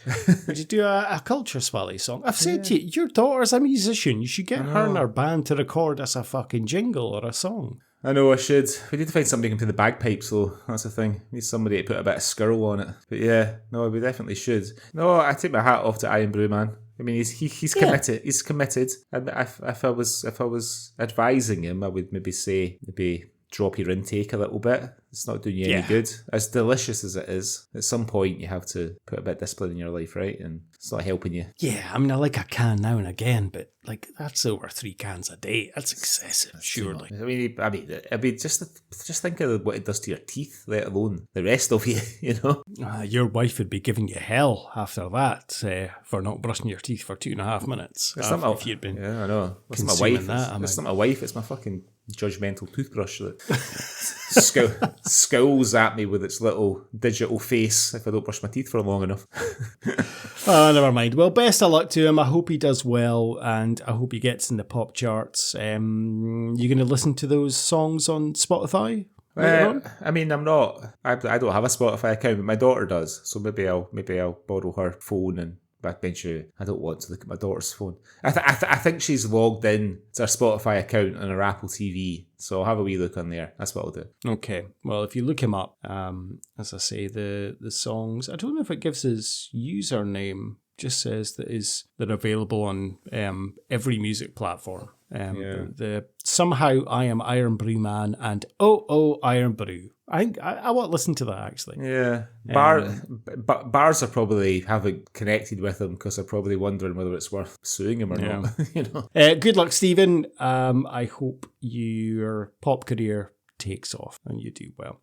Would you do a Culture Swally song? I've said to you, your daughter's a musician. You should get her and her band to record us a fucking jingle or a song. I know I should. We need to find somebody who can play the bagpipes though. That's the thing. We need somebody to put a bit of skirl on it. But yeah, no, we definitely should. No, I take my hat off to Iron Brew, man. I mean, he's committed. He's committed. And if I was advising him, I would maybe drop your intake a little bit. It's not doing you any good. As delicious as it is, at some point you have to put a bit of discipline in your life, right? And it's not helping you. Yeah, I mean, I like a can now and again, but like that's over 3 cans a day. That's excessive, surely. I mean, just think of what it does to your teeth, let alone the rest of you. You know, your wife would be giving you hell after that for not brushing your teeth for 2.5 minutes. If you'd been, I know. It's not my wife. It's not my wife. It's my fucking judgmental toothbrush that scowls at me with its little digital face if I don't brush my teeth for long enough. Never mind. Well, best of luck to him. I hope he does well, and I hope he gets in the pop charts. You going to listen to those songs on Spotify? I mean, I'm not. I don't have a Spotify account, but my daughter does. So maybe I'll borrow her phone and backbench. I don't want to look at my daughter's phone. I think she's logged in to her Spotify account on her Apple TV, so I'll have a wee look on there. That's what I'll do. Okay. Well, if you look him up, as I say, the songs, I don't know if it gives his username. Just says that they're available on every music platform. The Somehow I Am Iron Brew Man and Oh Iron Brew. I want to listen to that actually. Yeah, bars are probably haven't connected with him because they're probably wondering whether it's worth suing him or not. You know. Good luck, Stephen. I hope your pop career takes off and you do well.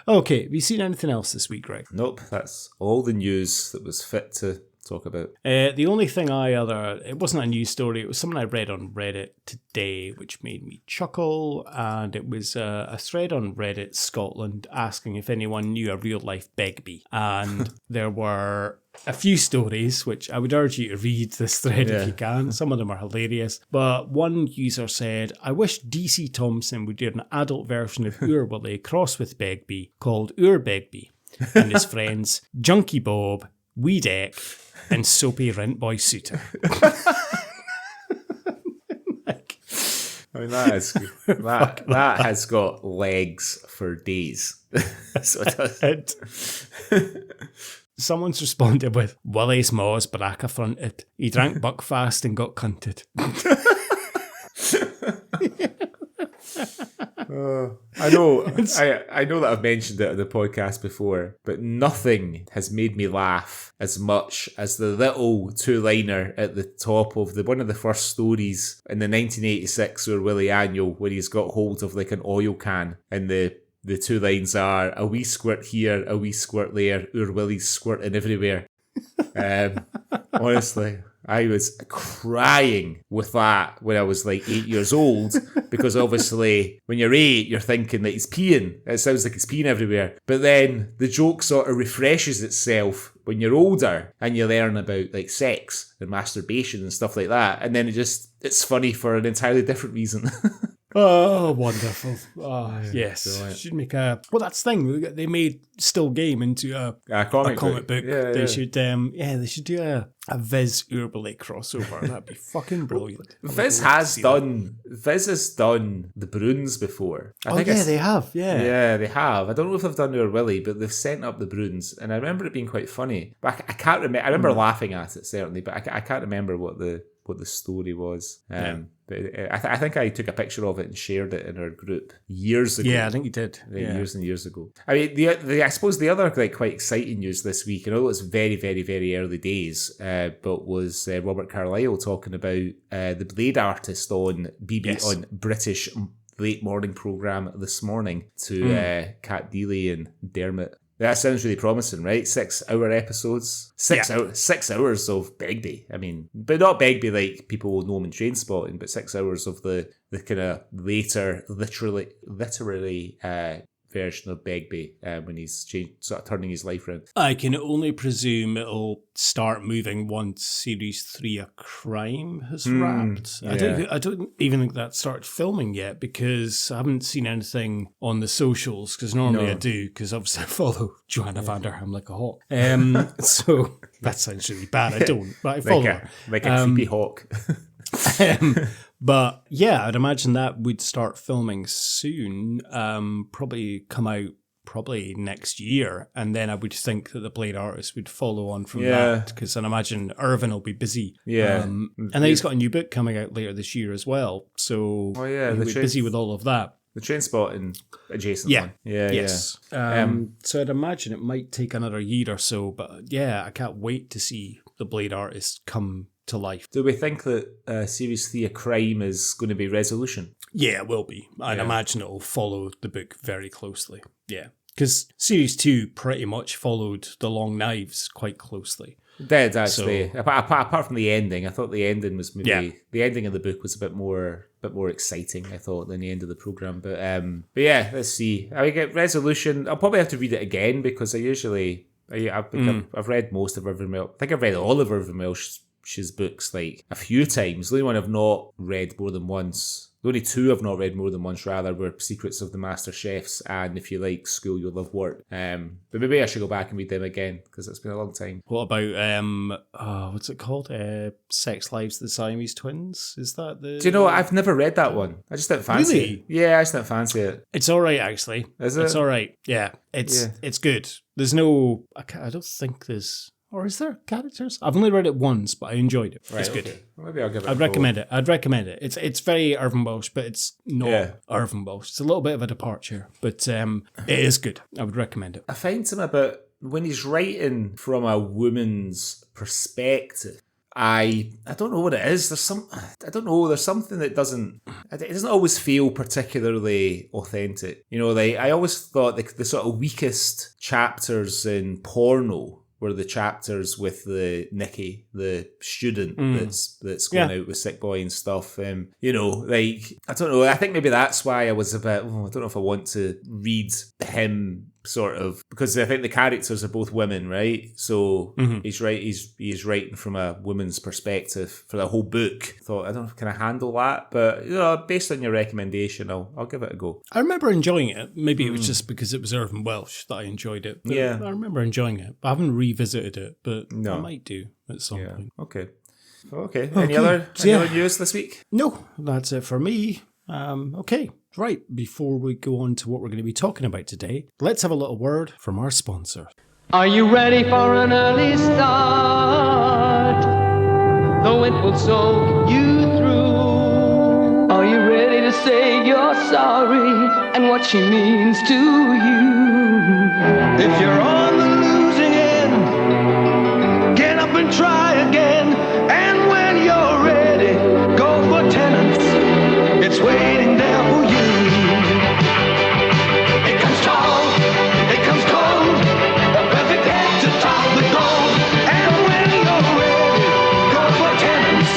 Okay, have you seen anything else this week, Greg? Nope, that's all the news that was fit to talk about. The only thing it wasn't a news story, it was something I read on Reddit today which made me chuckle, and it was a thread on Reddit Scotland asking if anyone knew a real life Begbie, and there were a few stories which I would urge you to read this thread if you can. Some of them are hilarious, but one user said, I wish DC Thompson would do an adult version of Ur Willie crossed with Begbie called Ur Begbie, and his friends Junkie Bob, Weed Eck, and Soapy Rent Boy Suitor. I mean, that has got legs for days. So it does. Someone's responded with, Willie's ma's bracca fronted. He drank Buckfast and got cunted. I know that I've mentioned it on the podcast before, but nothing has made me laugh as much as the little two-liner at the top of one of the first stories in the 1986 Ur Willie annual, where he's got hold of like an oil can, and the two lines are, a wee squirt here, a wee squirt there, Ur Willie's squirting everywhere. Honestly, I was crying with that when I was like 8 years old, because obviously when you're 8, you're thinking that he's peeing. It sounds like he's peeing everywhere. But then the joke sort of refreshes itself when you're older and you learn about like sex and masturbation and stuff like that. And then it's funny for an entirely different reason. Oh, wonderful. Oh, yes. Should make that's the thing. They made Still Game into a comic book. Yeah, they should do a Viz Ur Willie crossover. That'd be fucking brilliant. Viz has done the Bruins before. They have. Yeah. Yeah, they have. I don't know if they've done Ur Willie, but they've sent up the Bruins, and I remember it being quite funny. But I can't remember. I remember laughing at it certainly, but I can't remember what the story was. But I think I took a picture of it and shared it in our group years ago. Yeah, I think you did. Years and years ago. I mean, I suppose the other like quite exciting news this week, I know it's very, very, very early days, but was Robert Carlyle talking about the Blade Artist on on British late morning programme this morning to Kat Deely and Dermot. That sounds really promising, right? 6-hour episodes. 6 hours of Begbie. I mean, but not Begbie like people will know him in Trainspotting, but 6 hours of the kind of later, literary version of Begbie when he's sort of turning his life around. I can only presume it'll start moving once Series 3 A Crime has wrapped. Yeah. I don't even think that started filming yet, because I haven't seen anything on the socials, because normally I do, because obviously I follow Joanna van der Ham like a hawk. So that sounds really bad. I don't, but I follow her. Like a creepy hawk. But yeah, I'd imagine that would start filming soon. Probably come out next year, and then I would think that the Blade Artist would follow on from that, because I imagine Irvin will be busy. And then he's got a new book coming out later this year as well, so he'll be busy with all of that. The Trainspotting adjacent one. Yes. So I'd imagine it might take another year or so, but yeah, I can't wait to see the Blade Artist come to life. Do we think that Series 3 of Crime is going to be Resolution? Yeah, it will be. I'd imagine it will follow the book very closely. Yeah. Because Series 2 pretty much followed The Long Knives quite closely. It did, actually. So, apart from the ending, I thought the ending was maybe... The ending of the book was a bit more exciting, I thought, than the end of the programme. But yeah, let's see. I get Resolution. I'll probably have to read it again, because I've read most of Irvin Welsh. I think I've read all of Irvin Welsh's books like a few times. The only one I've not read more than once... The only two I've not read more than once, rather, were Secrets of the Master Chefs and If You Like School, You'll Love Work. But maybe I should go back and read them again, because it's been a long time. What about, what's it called? Sex Lives of the Siamese Twins? Is that the... Do you know, I've never read that one. I just didn't fancy it. Yeah, I just didn't fancy it. It's all right, actually. Is it? It's all right. Yeah, it's good. There's no... I don't think there's... Or is there characters? I've only read it once, but I enjoyed it. Right, it's good. Okay. Well, maybe I'll give it I'd recommend it. It's very Irvin Welsh, but it's not Irvin Welsh. It's a little bit of a departure, but it is good. I would recommend it. I find him a bit... When he's writing from a woman's perspective, I don't know what it is. There's something that doesn't always feel particularly authentic. You know, I always thought the sort of weakest chapters in porno were the chapters with the Nicky, the student that's going out with Sick Boy and stuff. You know, like, I don't know. I think maybe that's why I was a bit, I don't know if I want to read him sort of, because I think the characters are both women, right? So he's writing from a woman's perspective for the whole book. I thought, I don't know if I can handle that, but you know, based on your recommendation, I'll give it a go. I remember enjoying it. Maybe it was just because it was Irvin Welsh that I enjoyed it. But I remember enjoying it. I haven't revisited it, but I might do at some point. Okay. Any other news this week? No, that's it for me. Okay. Right, before we go on to what we're going to be talking about today, let's have a little word from our sponsor. Are you ready for an early start? Though it will soak you through. Are you ready to say you're sorry and what she means to you? If you're on the losing end, get up and try again. And when you're ready, go for tenants. It's waiting there for you. It comes tall, it comes cold, a perfect head to top the gold. And when you're ready, go for tenants.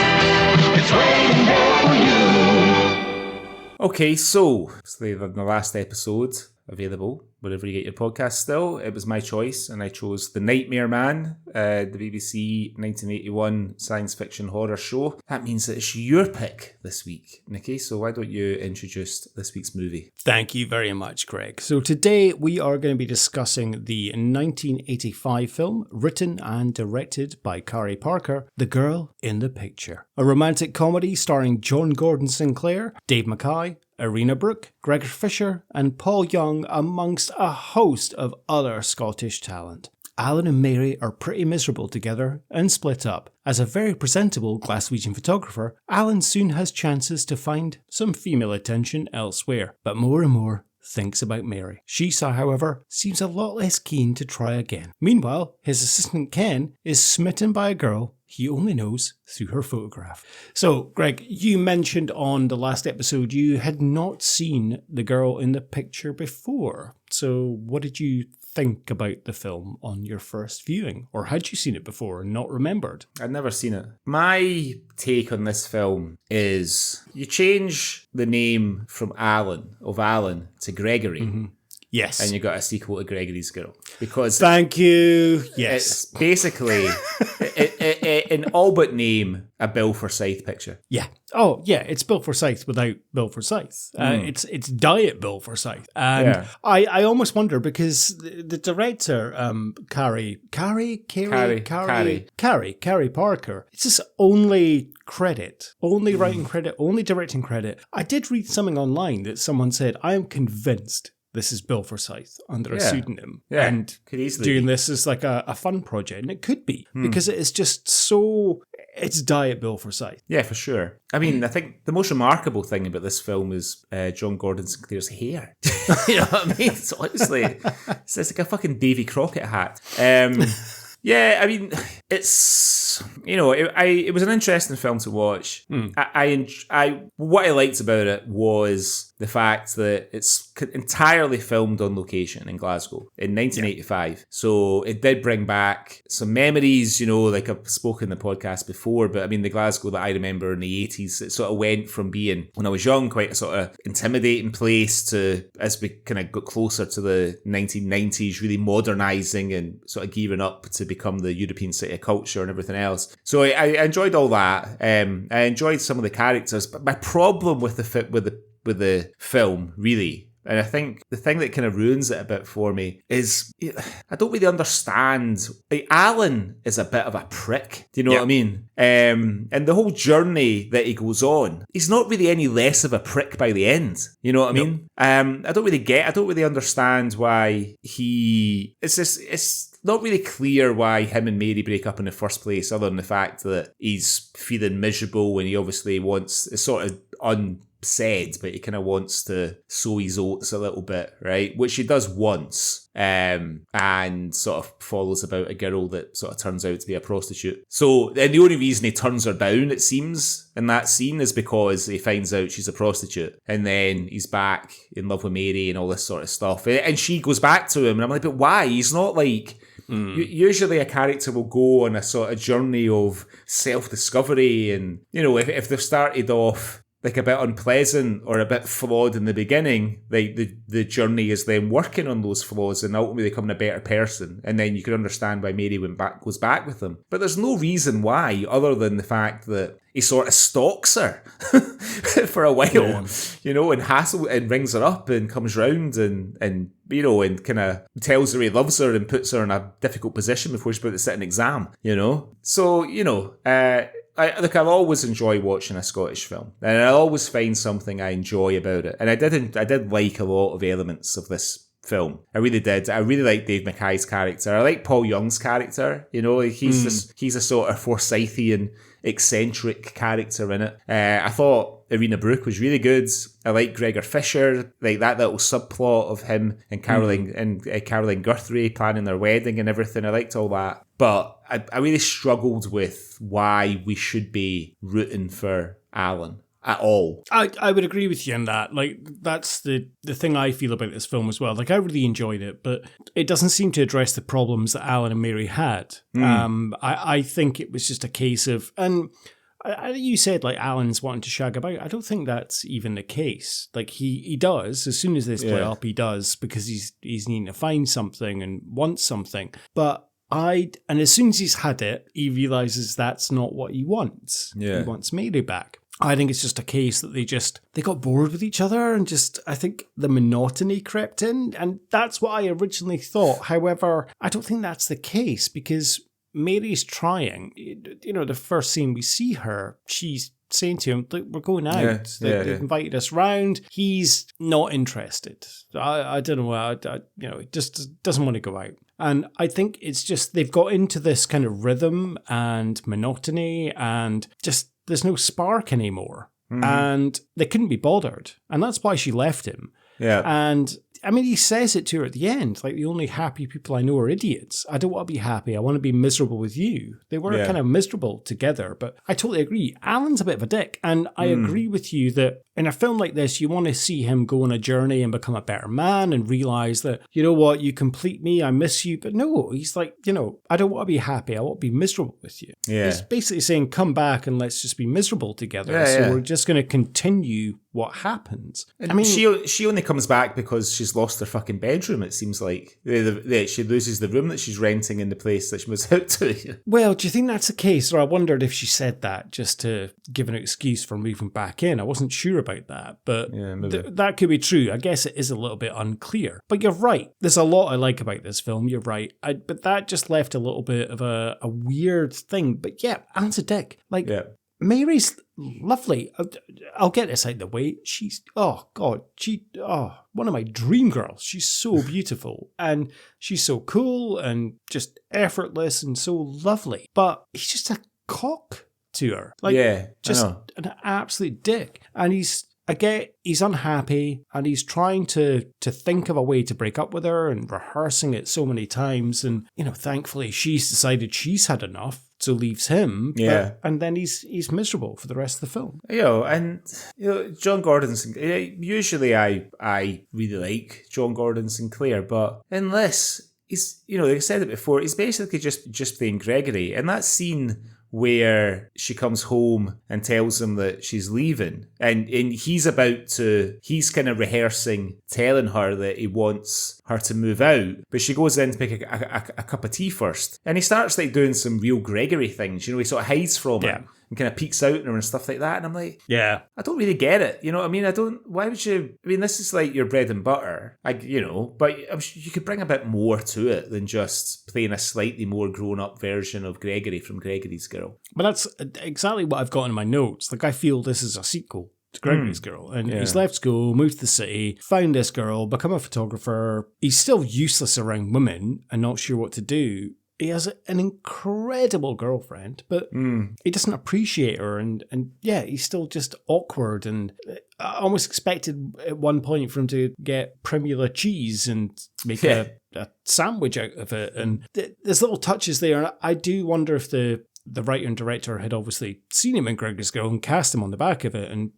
It's waiting there for you. Okay, so the last episode available wherever you get your podcast still. It was my choice, and I chose The Nightmare Man, the BBC 1981 science fiction horror show. That means that it's your pick this week, Nikki, so why don't you introduce this week's movie? Thank you very much, Greg. So today we are going to be discussing the 1985 film, written and directed by Cary Parker, The Girl in the Picture. A romantic comedy starring John Gordon Sinclair, Dave McKay, Irina Brook, Gregor Fisher and Paul Young, amongst a host of other Scottish talent. Alan and Mary are pretty miserable together and split up. As a very presentable Glaswegian photographer, Alan soon has chances to find some female attention elsewhere, but more and more thinks about Mary. She, however, seems a lot less keen to try again. Meanwhile, his assistant Ken is smitten by a girl he only knows through her photograph. So, Greg, you mentioned on the last episode you had not seen The Girl in the Picture before. So what did you think about the film on your first viewing? Or had you seen it before and not remembered? I'd never seen it. My take on this film is you change the name from Alan to Gregory. Yes. and you got a sequel to Gregory's Girl. Because thank you. Yes. it's basically, in all but name, a Bill Forsyth picture. Yeah. Oh, yeah. It's Bill Forsyth without Bill Forsyth. It's Diet Bill Forsyth. And I almost wonder because the director, Cary Parker, it's his only credit, only writing credit, only directing credit. I did read something online that someone said, I am convinced this is Bill Forsyth under a pseudonym. Yeah, and could easily doing be. this as like a fun project. And it could be because it is just so... It's Diet Bill Forsyth. Yeah, for sure. I mean, I think the most remarkable thing about this film is John Gordon Sinclair's hair. You know what I mean? It's honestly, it's like a fucking Davy Crockett hat. Yeah, I mean, it's, you know, it was an interesting film to watch. What I liked about it was the fact that it's entirely filmed on location in Glasgow in 1985. So it did bring back some memories, you know, like I've spoken in the podcast before, but I mean, the Glasgow that I remember in the 80s, it sort of went from being, when I was young, quite a sort of intimidating place to, as we kind of got closer to the 1990s, really modernising and sort of gearing up to become the European city of culture and everything else. So I enjoyed all that. I enjoyed some of the characters, but my problem with the film, really, and I think the thing that kind of ruins it a bit for me is I don't really understand. Like, Alan is a bit of a prick. Do you know what I mean? And the whole journey that he goes on, he's not really any less of a prick by the end. You know what I mean? I don't really understand why it's not really clear why him and Mary break up in the first place, other than the fact that he's feeling miserable and he obviously wants, it's sort of unsaid, but he kind of wants to sow his oats a little bit, right? Which he does once, and sort of follows about a girl that sort of turns out to be a prostitute. So, and the only reason he turns her down, it seems, in that scene is because he finds out she's a prostitute, and then he's back in love with Mary and all this sort of stuff. And she goes back to him, and I'm like, but why? He's not like... Usually a character will go on a sort of journey of self-discovery, and, you know, if they've started off like a bit unpleasant or a bit flawed in the beginning, like the journey is them working on those flaws and ultimately becoming a better person, and then you can understand why Mary goes back with them. But there's no reason why, other than the fact that he sort of stalks her for a while, you know, and rings her up and comes round and you know, and kind of tells her he loves her and puts her in a difficult position before she's about to sit an exam, you know. So, you know, I'll always enjoy watching a Scottish film, and I'll always find something I enjoy about it. And I did like a lot of elements of this film. I really did. I really like Dave McKay's character. I like Paul Young's character. You know, he's a sort of Forsythian, eccentric character in it. I thought Irina Brook was really good. I like Gregor Fisher, like that little subplot of him and Caroline Guthrie planning their wedding and everything. I liked all that. But I really struggled with why we should be rooting for Alan at all. I would agree with you on that. Like, that's the thing I feel about this film as well. Like, I really enjoyed it, but it doesn't seem to address the problems that Alan and Mary had. I think it was just a case of... And you said, like, Alan's wanting to shag about. I don't think that's even the case. Like, he does. As soon as they split up, he does, because he's needing to find something and wants something. But and as soon as he's had it, he realises that's not what he wants. Yeah. He wants Mary back. I think it's just a case that they got bored with each other, and I think the monotony crept in, and that's what I originally thought. However, I don't think that's the case, because Mary's trying. You know, the first scene we see her, she's saying to him, "Look, we're going out. They've invited us round." He's not interested. I don't know. You know, he just doesn't want to go out. And I think it's just they've got into this kind of rhythm and monotony, and just there's no spark anymore. And they couldn't be bothered. And that's why she left him. Yeah. And I mean, he says it to her at the end, like, the only happy people I know are idiots. I don't want to be happy. I want to be miserable with you. They were kind of miserable together, but I totally agree. Alan's a bit of a dick. And I agree with you that in a film like this, you want to see him go on a journey and become a better man and realize that, you know what, you complete me, I miss you. But no, he's like, you know, I don't want to be happy. I want to be miserable with you. Yeah. He's basically saying, come back and let's just be miserable together. So we're just going to continue what happens. I mean, she only comes back because she's just lost her fucking bedroom, it seems like. She loses the room that she's renting in the place that she moves out to. Well, do you think that's the case? Or I wondered if she said that just to give an excuse for moving back in. I wasn't sure about that, but that could be true. I guess it is a little bit unclear. But you're right. There's a lot I like about this film. You're right. But that just left a little bit of a weird thing. But yeah, Alan's a dick. Like, Mary's lovely. I'll get this out of the way. She's, one of my dream girls. She's so beautiful and she's so cool and just effortless and so lovely. But he's just a cock to her. Like, just an absolute dick. And he's unhappy and he's trying to think of a way to break up with her and rehearsing it so many times. And, thankfully she's decided she's had enough. So leaves him, and then he's miserable for the rest of the film. John Gordon Sinclair. Usually, I really like John Gordon Sinclair, but in this, he's like I said it before, he's basically just playing Gregory, and that scene where she comes home and tells him that she's leaving, and he's kind of rehearsing, telling her that he wants her to move out, but she goes in to make a cup of tea first, and he starts like doing some real Gregory things, he sort of hides from her and kind of peeks out at her and stuff like that, and I'm like, I don't really get it, you know what I mean? Why would you, this is like your bread and butter, but I'm sure you could bring a bit more to it than just playing a slightly more grown-up version of Gregory from Gregory's Girl. But that's exactly what I've got in my notes. Like, I feel this is a sequel to Gregory's Girl. And he's left school, moved to the city, found this girl, become a photographer. He's still useless around women and not sure what to do. He has an incredible girlfriend, but he doesn't appreciate her. And he's still just awkward. And I almost expected at one point for him to get Primula cheese and make a sandwich out of it. And there's little touches there. And I do wonder if the writer and director had obviously seen him in Gregory's Girl and cast him on the back of it. And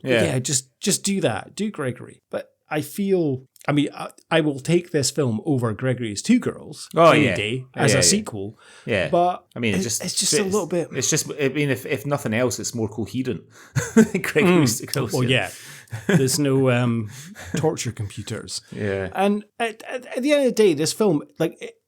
just do that. Do Gregory. But I feel... I will take this film over Gregory's Two Girls any day as a sequel. Yeah, but it's just a little bit. It's just, if nothing else, it's more coherent than Gregory's Two Girls. Well, there's no torture computers. Yeah, and at the end of the day, this film,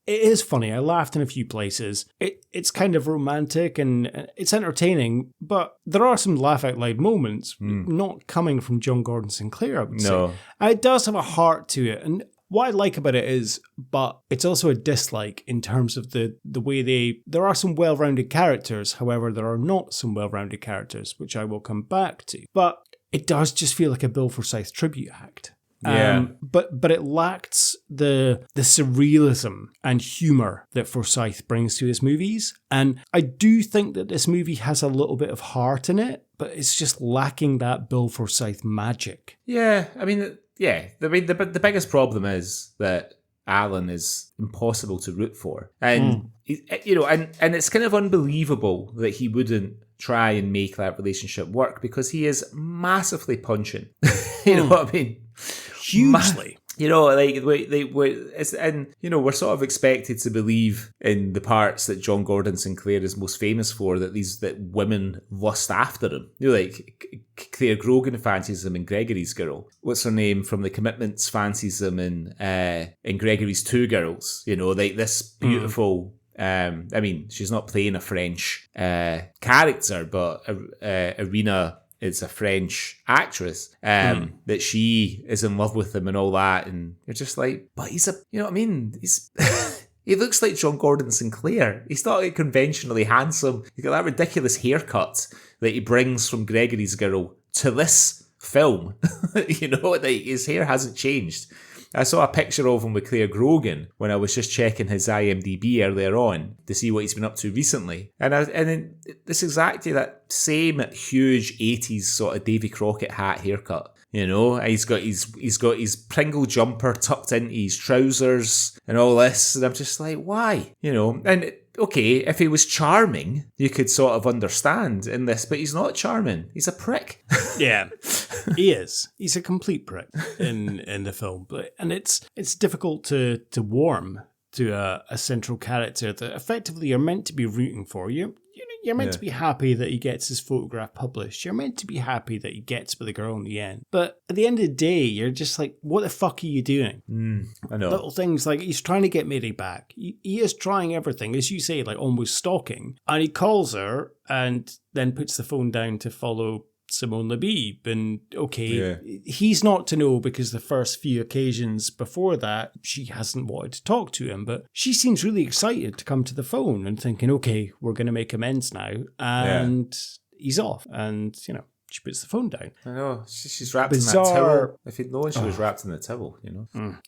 it is funny. I laughed in a few places. It's kind of romantic and it's entertaining, but there are some laugh out loud moments, not coming from John Gordon Sinclair, I would say. And it does have a heart to it. And what I like about it is, but it's also a dislike in terms of the way there are some well-rounded characters. However, there are not some well-rounded characters, which I will come back to. But it does just feel like a Bill Forsyth tribute act. But it lacks the surrealism and humour that Forsyth brings to his movies. And I do think that this movie has a little bit of heart in it, but it's just lacking that Bill Forsyth magic. Yeah, the biggest problem is that Alan is impossible to root for. And, and it's kind of unbelievable that he wouldn't try and make that relationship work because he is massively punching. You know what I mean? Hugely. We're sort of expected to believe in the parts that John Gordon Sinclair is most famous for, that women lust after him. Claire Grogan fancies him in Gregory's Girl. What's her name from The Commitments fancies him in Gregory's Two Girls. This beautiful. She's not playing a French character, but Irina is a French actress, that she is in love with him and all that, and you're just like, but he's he's he looks like John Gordon Sinclair. He's not conventionally handsome. He's got that ridiculous haircut that he brings from Gregory's Girl to this film. His hair hasn't changed. I saw a picture of him with Claire Grogan when I was just checking his IMDb earlier on to see what he's been up to recently. And then it's exactly that same huge 80s sort of Davy Crockett hat haircut. He's got his Pringle jumper tucked into his trousers and all this. And I'm just like, why? Okay, if he was charming, you could sort of understand in this, but he's not charming. He's a prick. Yeah, he is. He's a complete prick in the film. And it's difficult to warm to a central character that effectively you're meant to be rooting for. You You're meant to be happy that he gets his photograph published. You're meant to be happy that he gets with the girl in the end. But at the end of the day, you're just like, what the fuck are you doing? I know. Little things like he's trying to get Mary back. He is trying everything, as you say, like almost stalking. And he calls her and then puts the phone down to follow Simone Labib. And he's not to know because the first few occasions before that, she hasn't wanted to talk to him. But she seems really excited to come to the phone and thinking, okay, we're going to make amends now. And he's off. And, you know, she puts the phone down. I know. She's wrapped in that towel. If he'd known she was wrapped in the towel, you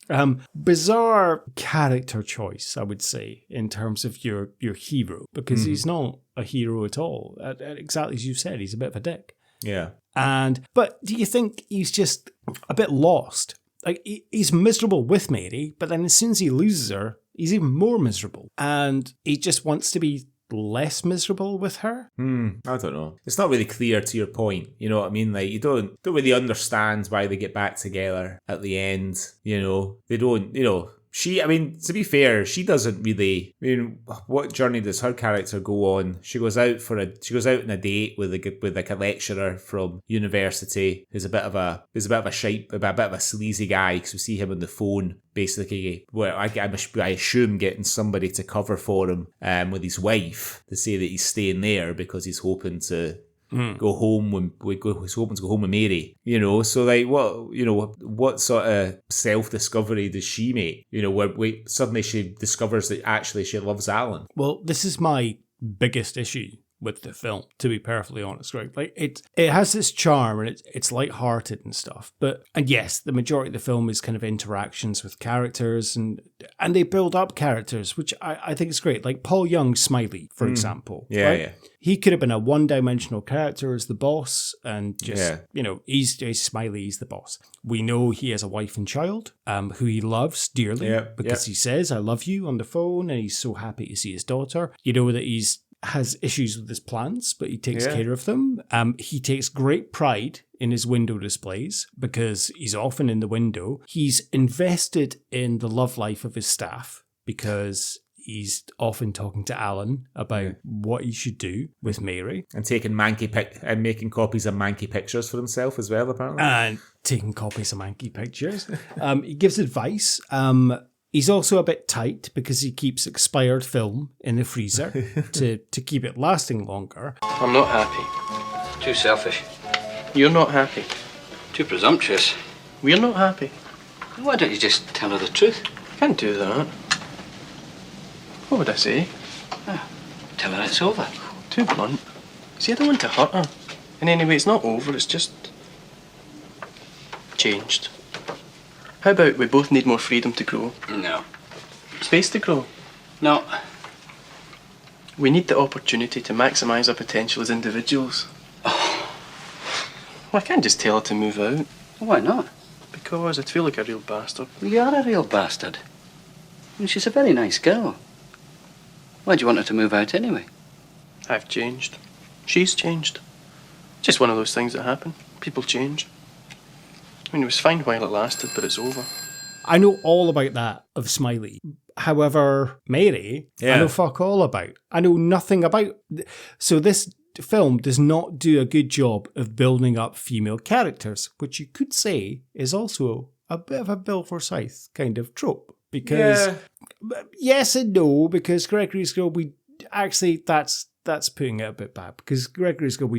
know. Bizarre character choice, I would say, in terms of your hero. Because he's not a hero at all. Exactly as you said, he's a bit of a dick. Yeah. But do you think he's just a bit lost? Like, he's miserable with Mary, but then as soon as he loses her, he's even more miserable. And he just wants to be less miserable with her? I don't know. It's not really clear to your point. You know what I mean? Like, you don't really understand why they get back together at the end. You know, they don't, you know. To be fair, she doesn't really. I mean, what journey does her character go on? She goes out on a date with like a lecturer from university who's a bit of a sleazy guy, because we see him on the phone basically. Where I assume getting somebody to cover for him with his wife to say that he's staying there because he's hoping to. Go home he's hoping to go home with Mary, you know. So like, what sort of self-discovery does she make? You know, where suddenly she discovers that actually she loves Alan. Well, this is my biggest issue with the film, to be perfectly honest, right? Like, it has this charm and it's lighthearted and stuff. And yes, the majority of the film is kind of interactions with characters and they build up characters, which I think is great. Like Paul Young's Smiley, for example. Yeah, right? yeah. He could have been a one-dimensional character as the boss and just, you know, he's Smiley, he's the boss. We know he has a wife and child who he loves dearly because he says, I love you on the phone, and he's so happy to see his daughter. You know that has issues with his plants, but he takes care of them. He takes great pride in his window displays because he's often in the window. He's invested in the love life of his staff because he's often talking to Alan about what he should do with Mary. And taking making copies of manky pictures for himself as well, apparently. And taking copies of manky pictures. He gives advice. He's also a bit tight because he keeps expired film in the freezer to keep it lasting longer. I'm not happy. Too selfish. You're not happy. Too presumptuous. We're not happy. Why don't you just tell her the truth? Can't do that. What would I say? Tell her it's over. Too blunt. See, I don't want to hurt her. And anyway, it's not over, it's just changed. How about we both need more freedom to grow? No. Space to grow? No. We need the opportunity to maximise our potential as individuals. Oh. Well, I can't just tell her to move out. Why not? Because I'd feel like a real bastard. Well, you are a real bastard. I mean, she's a very nice girl. Why do you want her to move out anyway? I've changed. She's changed. Just one of those things that happen. People change. I mean, it was fine while it lasted, but it's over. I know all about that of Smiley. However, Mary, I know fuck all about. I know nothing about. So this film does not do a good job of building up female characters, which you could say is also a bit of a Bill Forsyth kind of trope. Because yes and no, because Gregory's Girl, that's putting it a bit bad. Because Gregory's Girl,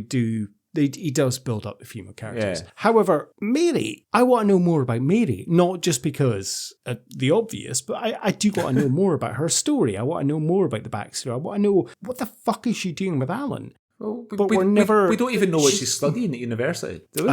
he does build up the female characters. Yeah. However, Mary, I want to know more about Mary, not just because the obvious, but I do want to know more about her story. I want to know more about the backstory. I want to know what the fuck is she doing with Alan. Well, but we don't even know what she's studying at university, do we?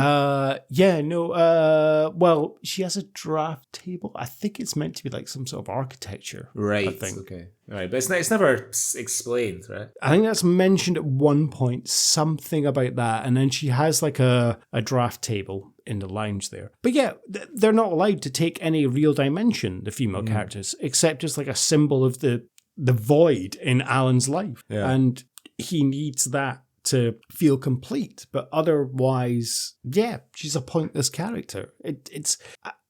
Well, she has a draft table. I think it's meant to be like some sort of architecture. Right. I think. Okay. Right, but it's never explained, right? I think that's mentioned at one point, something about that, and then she has like a draft table in the lounge there. But yeah, they're not allowed to take any real dimension, the female characters, except as like a symbol of the void in Alan's life. Yeah. And he needs that to feel complete. But otherwise, yeah, she's a pointless character.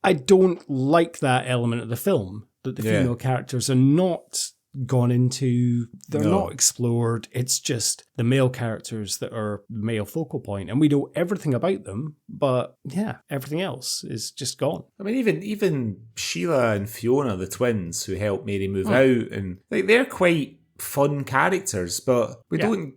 I don't like that element of the film, that the female characters are not gone into. They're No. not explored. It's just the male characters that are the male focal point, and we know everything about them, but yeah, everything else is just gone. I mean, even Sheila and Fiona, the twins who helped Mary move out, and they're quite fun characters, but we don't,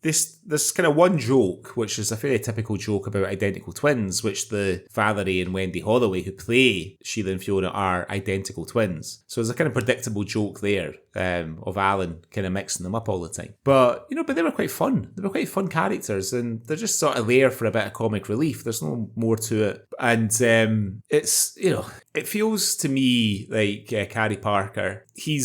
this kind of one joke, which is a fairly typical joke about identical twins, which the Valerie and Wendy Holloway, who play Sheila and Fiona, are identical twins. So there's a kind of predictable joke there of Alan kind of mixing them up all the time. But, but they were quite fun. They were quite fun characters, and they're just sort of there for a bit of comic relief. There's no more to it. And it's, it feels to me like Cary Parker, he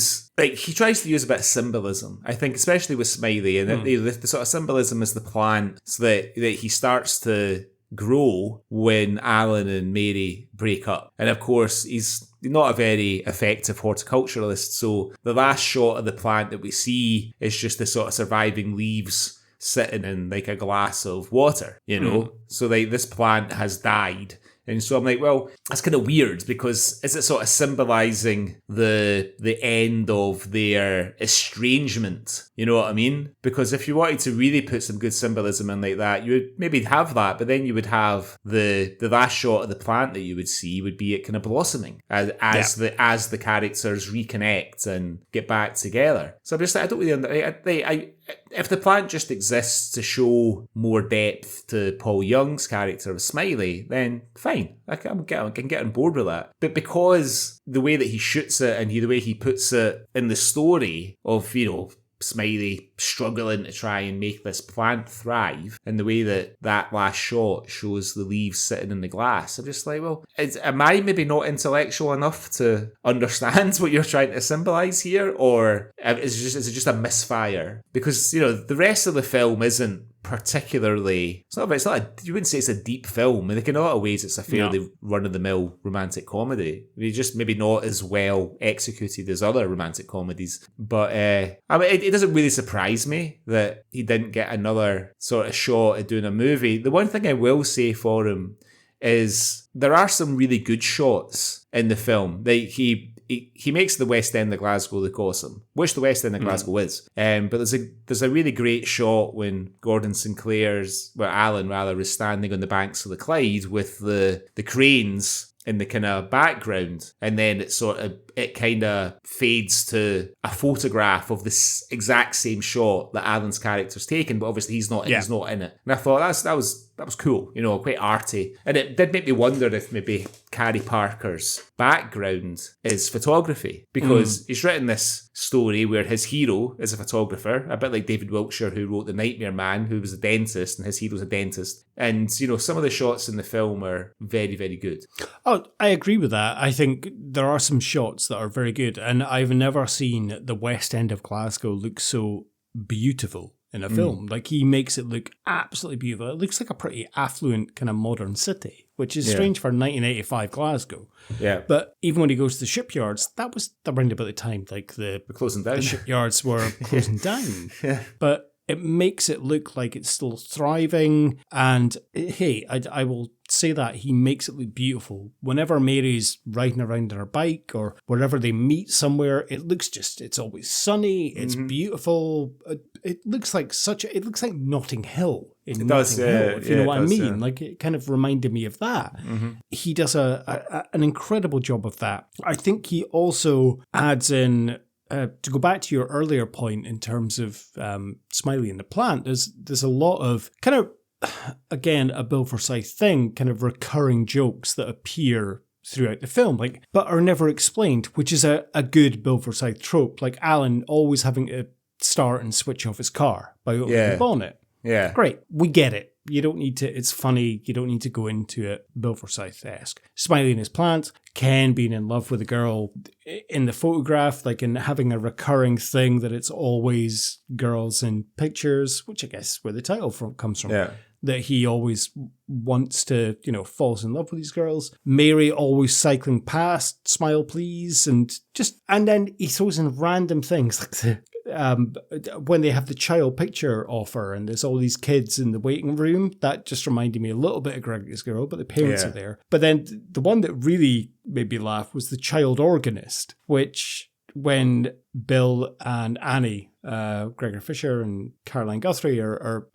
tries to use a bit of symbolism, I think, especially with Smiley, and the sort of symbolism is the plant, so that he starts to grow when Alan and Mary break up. And of course, he's not a very effective horticulturalist, so the last shot of the plant that we see is just the sort of surviving leaves sitting in like a glass of water, So this plant has died. And so I'm like, well, that's kind of weird, because is it sort of symbolising the end of their estrangement? You know what I mean? Because if you wanted to really put some good symbolism in like that, you would maybe have that, but then you would have the last shot of the plant that you would see would be it kind of blossoming as the characters reconnect and get back together. So I'm just like, I don't really if the plant just exists to show more depth to Paul Young's character of Smiley, then fine. I can get on board with that. But because the way that he shoots it and the way he puts it in the story of, Smiley struggling to try and make this plant thrive, and the way that last shot shows the leaves sitting in the glass, I'm just like, well, am I maybe not intellectual enough to understand what you're trying to symbolise here, or is it just a misfire? Because the rest of the film isn't particularly, you wouldn't say it's a deep film. I think in a lot of ways it's a fairly run-of-the-mill romantic comedy. Just maybe not as well executed as other romantic comedies. But it doesn't really surprise me that he didn't get another sort of shot at doing a movie. The one thing I will say for him is there are some really good shots in the film. He makes the West End of Glasgow look awesome, which the West End of Glasgow is. But there's a really great shot when Alan is standing on the banks of the Clyde with the cranes in the kind of background, and then it kind of fades to a photograph of this exact same shot that Alan's character's taken, but obviously he's not in it. And I thought that was cool, quite arty. And it did make me wonder if maybe Cary Parker's background is photography, because he's written this story where his hero is a photographer, a bit like David Wiltshire, who wrote The Nightmare Man, who was a dentist, and his hero's a dentist. And, some of the shots in the film are very, very good. Oh, I agree with that. I think there are some shots that are very good, and I've never seen the West End of Glasgow look so beautiful in a film. Like, he makes it look absolutely beautiful. It looks like a pretty affluent kind of modern city, which is strange for 1985 Glasgow. Yeah. But even when he goes to the shipyards, that was around about the time like the closing down. The shipyards were closing down. Yeah. But it makes it look like it's still thriving. And hey, I will say that he makes it look beautiful. Whenever Mary's riding around on her bike or wherever they meet somewhere, it's always sunny, it's beautiful. It looks like Notting Hill in Notting Hill, if you know what I mean. Like, it kind of reminded me of that. He does an incredible job of that. I think he also adds in, to go back to your earlier point in terms of Smiley and the plant, there's a lot of kind of, again, a Bill Forsyth thing, kind of recurring jokes that appear throughout the film, but are never explained, which is a good Bill Forsyth trope, like Alan always having to start and switch off his car by opening the bonnet. Yeah. Great, we get it. You don't need to, it's funny, you don't need to go into it Bill Forsyth-esque. Smiley and his plant, Ken being in love with a girl in the photograph, and having a recurring thing that it's always girls in pictures, which I guess is where the title comes from. Yeah. That he always wants to, falls in love with these girls. Mary always cycling past, smile please, and then he throws in random things like when they have the child picture offer and there's all these kids in the waiting room. That just reminded me a little bit of Gregor's Girl, but the parents are there. But then the one that really made me laugh was the child organist, which when Bill and Annie, Gregor Fisher and Caroline Guthrie are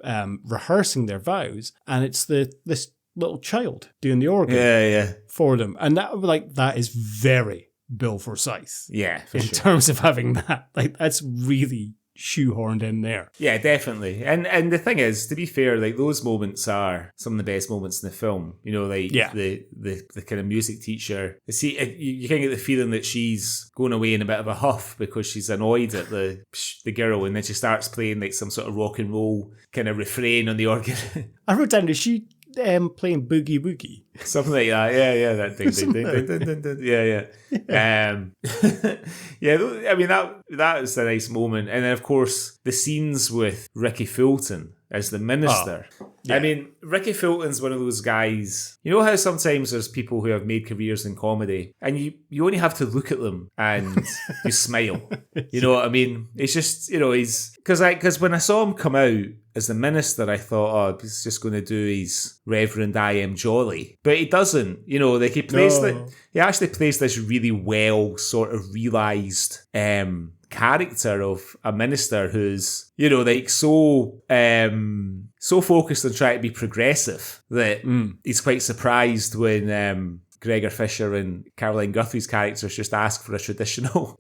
rehearsing their vows, and it's this little child doing the organ for them. And that is very Bill Forsyth. Yeah, for in sure. terms of having that. Like, that's really shoehorned in there. Yeah, definitely. And the thing is, to be fair, like, those moments are some of the best moments in the film. You know, like the kind of music teacher. See, you kind of get the feeling that she's going away in a bit of a huff because she's annoyed at the girl, and then she starts playing like some sort of rock and roll kind of refrain on the organ. I wrote down, is she playing Boogie Woogie? Something like that, yeah, that ding, ding, ding, ding, ding, ding, yeah. I mean, that is a nice moment. And then, of course, the scenes with Ricky Fulton as the minister. I mean, Ricky Fulton's one of those guys, you know how sometimes there's people who have made careers in comedy, and you only have to look at them and you smile. You know what I mean? It's just, you know, he's... Because when I saw him come out as the minister, I thought, oh, he's just going to do his Reverend I Am Jolly. But he doesn't, you know, like he actually plays this really well sort of realised character of a minister who's, you know, like so focused on trying to be progressive that he's quite surprised when Gregor Fisher and Caroline Guthrie's characters just ask for a traditional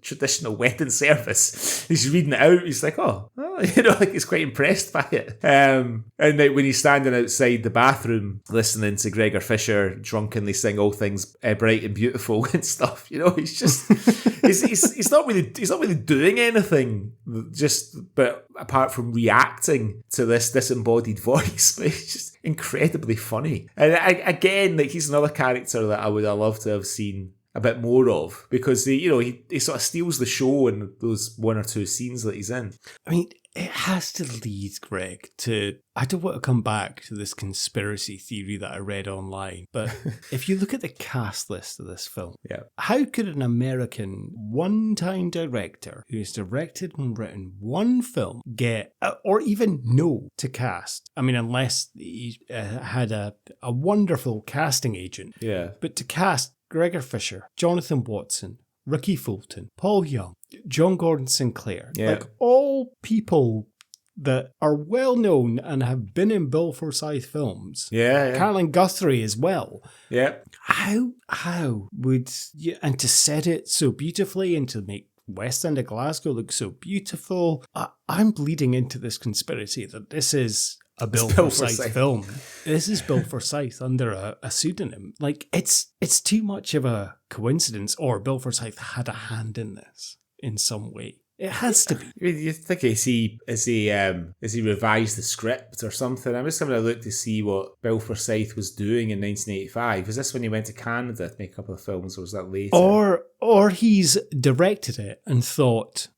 wedding service. He's reading it out. He's like, oh, you know, like he's quite impressed by it. And then when he's standing outside the bathroom listening to Gregor Fisher drunkenly sing all things bright and beautiful and stuff, you know, he's just he's not really doing anything but apart from reacting to this disembodied voice. But it's just incredibly funny. And again, like, he's another character that I would have loved to have seen a bit more of, because he sort of steals the show in those one or two scenes that he's in. I mean, it has to lead, Greg, to... I don't want to come back to this conspiracy theory that I read online, but if you look at the cast list of this film, how could an American one-time director who's directed and written one film get, or even know to cast? I mean, unless he had a wonderful casting agent. Yeah. But to cast Gregor Fisher, Jonathan Watson, Ricky Fulton, Paul Young, John Gordon Sinclair, like all people that are well known and have been in Bill Forsyth films. Caroline Guthrie as well. Yeah. How would you, and to set it so beautifully and to make West End of Glasgow look so beautiful. I'm bleeding into this conspiracy that this is a Bill Forsyth film. This is Bill Forsyth under a pseudonym. Like, it's too much of a coincidence, or Bill Forsyth had a hand in this in some way. It has to be. You think has he revised the script or something? I'm just having a look to see what Bill Forsyth was doing in 1985. Was this when he went to Canada to make a couple of films, or was that later? Or he's directed it and thought,